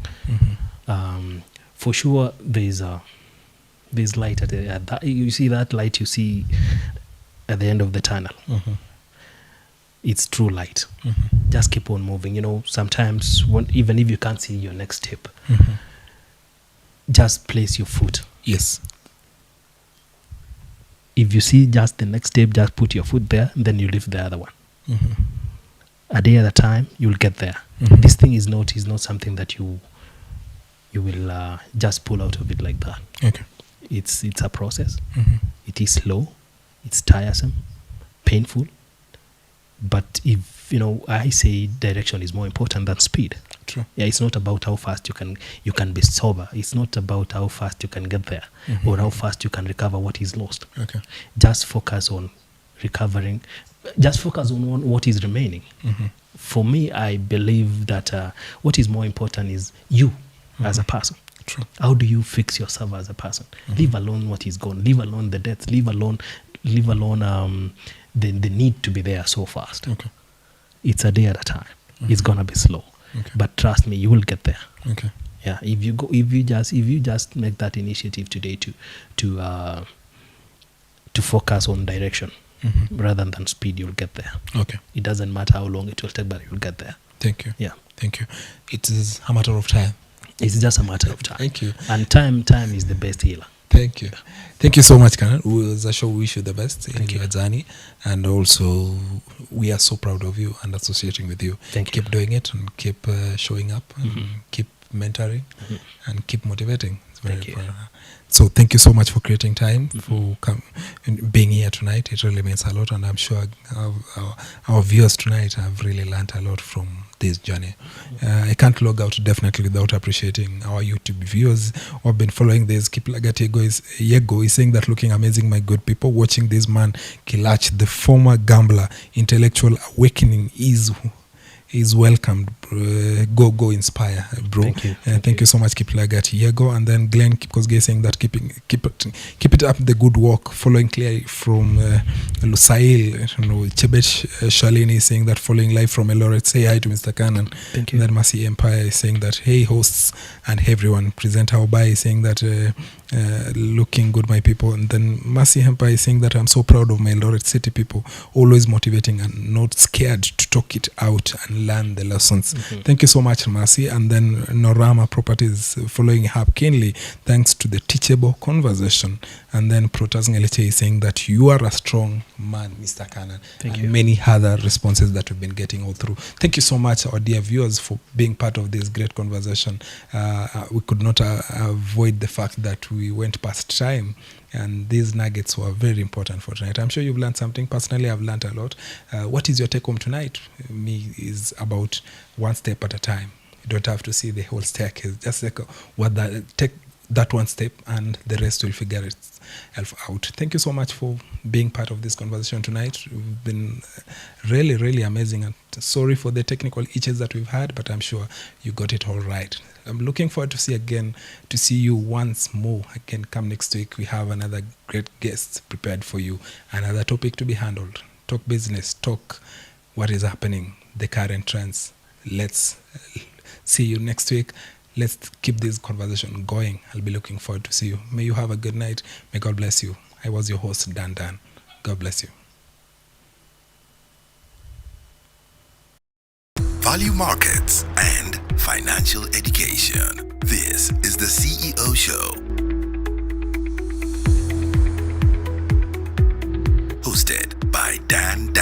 For sure, there's light at that. You see that light you see at the end of the tunnel. It's true light. Just keep on moving. Sometimes even if you can't see your next step, just place your foot. Yes. If you see just the next step, just put your foot there, then you leave the other one. Mhm. A day at a time, you'll get there. Mhm. This thing is not something that you will just pull out of it like that. Okay. It's a process. Mhm. It is slow, it's tiresome, painful. But if I say direction is more important than speed. True. Yeah, it's not about how fast you can be sober. It's not about how fast you can get there or how fast you can recover what is lost. Okay. Just focus on recovering. Just focus on what is remaining. For me, I believe that what is more important is you as a person. True. How do you fix yourself as a person? Leave alone what is gone. Leave alone the death. Leave alone the need to be there so fast. Okay. It's a day at a time. It's gonna be slow, but trust me, you will get there. Okay. Yeah, if you just make that initiative today to focus on direction rather than speed, you'll get there. Okay. It doesn't matter how long it will take, but you'll get there. Thank you. Yeah, Thank you. It is a matter of time. it's just a matter of time. Thank you. And time is the best healer. Thank you. Thank you so much, Canaan. As a show, we wish you the best in Thank you. your journey. And also, we are so proud of you and associating with you. Thank you. Keep doing it and keep showing up and keep mentoring and keep motivating. It's very Thank you. important. So thank you so much for creating time, for being here tonight. It really means a lot. And I'm sure our viewers tonight have really learned a lot from this journey. I can't log out definitely without appreciating our YouTube viewers who have been following this. Kiplagat Yego is saying that looking amazing, my good people. Watching this man, Kilach, the former gambler, intellectual awakening is welcomed. Go inspire, bro. Thank you. Thank you so much, Kiplagat Yego. And then Glenn Kipkosgei saying that keep it up the good work. Following clearly from Lusail, Chebet Shalini is saying that following live from Eldoret. Say hi to Mr. Canaan. Thank you. And then Mercy Empire is saying that hey hosts and everyone. Presenter Obai is saying that looking good, my people. And then Mercy Empire is saying that I'm so proud of my Eldoret city people, always motivating and not scared to talk it out and learn the lessons. Thank you so much, Mercy. And then Norama Properties following up keenly, thanks to the teachable conversation. And then Protas Ngeleche is saying that you are a strong man, Mr. Canaan. Thank and you. many other responses that we've been getting all through. Thank you so much, our dear viewers, for being part of this great conversation. We could not avoid the fact that we went past time, and these nuggets were very important for tonight. I'm sure you've learned something. Personally, I've learned a lot. What is your take home tonight? Me is about one step at a time. You don't have to see the whole staircase. Just like take that one step, and the rest will figure itself out. Thank you so much for being part of this conversation tonight. You've been really, really amazing. And sorry for the technical itches that we've had, but I'm sure you got it all right. I'm looking forward to see you once more. Again, come next week. We have another great guest prepared for you. Another topic to be handled. Talk business. Talk what is happening. The current trends. Let's see you next week. Let's keep this conversation going. I'll be looking forward to see you. May you have a good night. May God bless you. I was your host, Dan. God bless you. Value markets and financial education. This is the CEO Show. Hosted by Dan.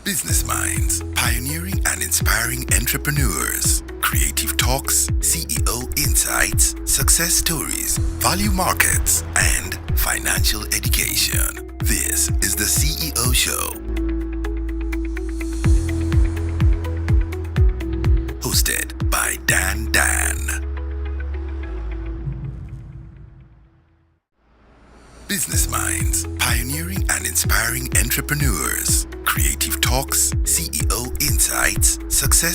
Business Minds, pioneering and inspiring entrepreneurs. Creative talks, CEO insights, success stories, value markets, and financial education. This is the CEO Show. Hosted by Dan. Business Minds, pioneering and inspiring entrepreneurs. Creative talks, CEO insights, success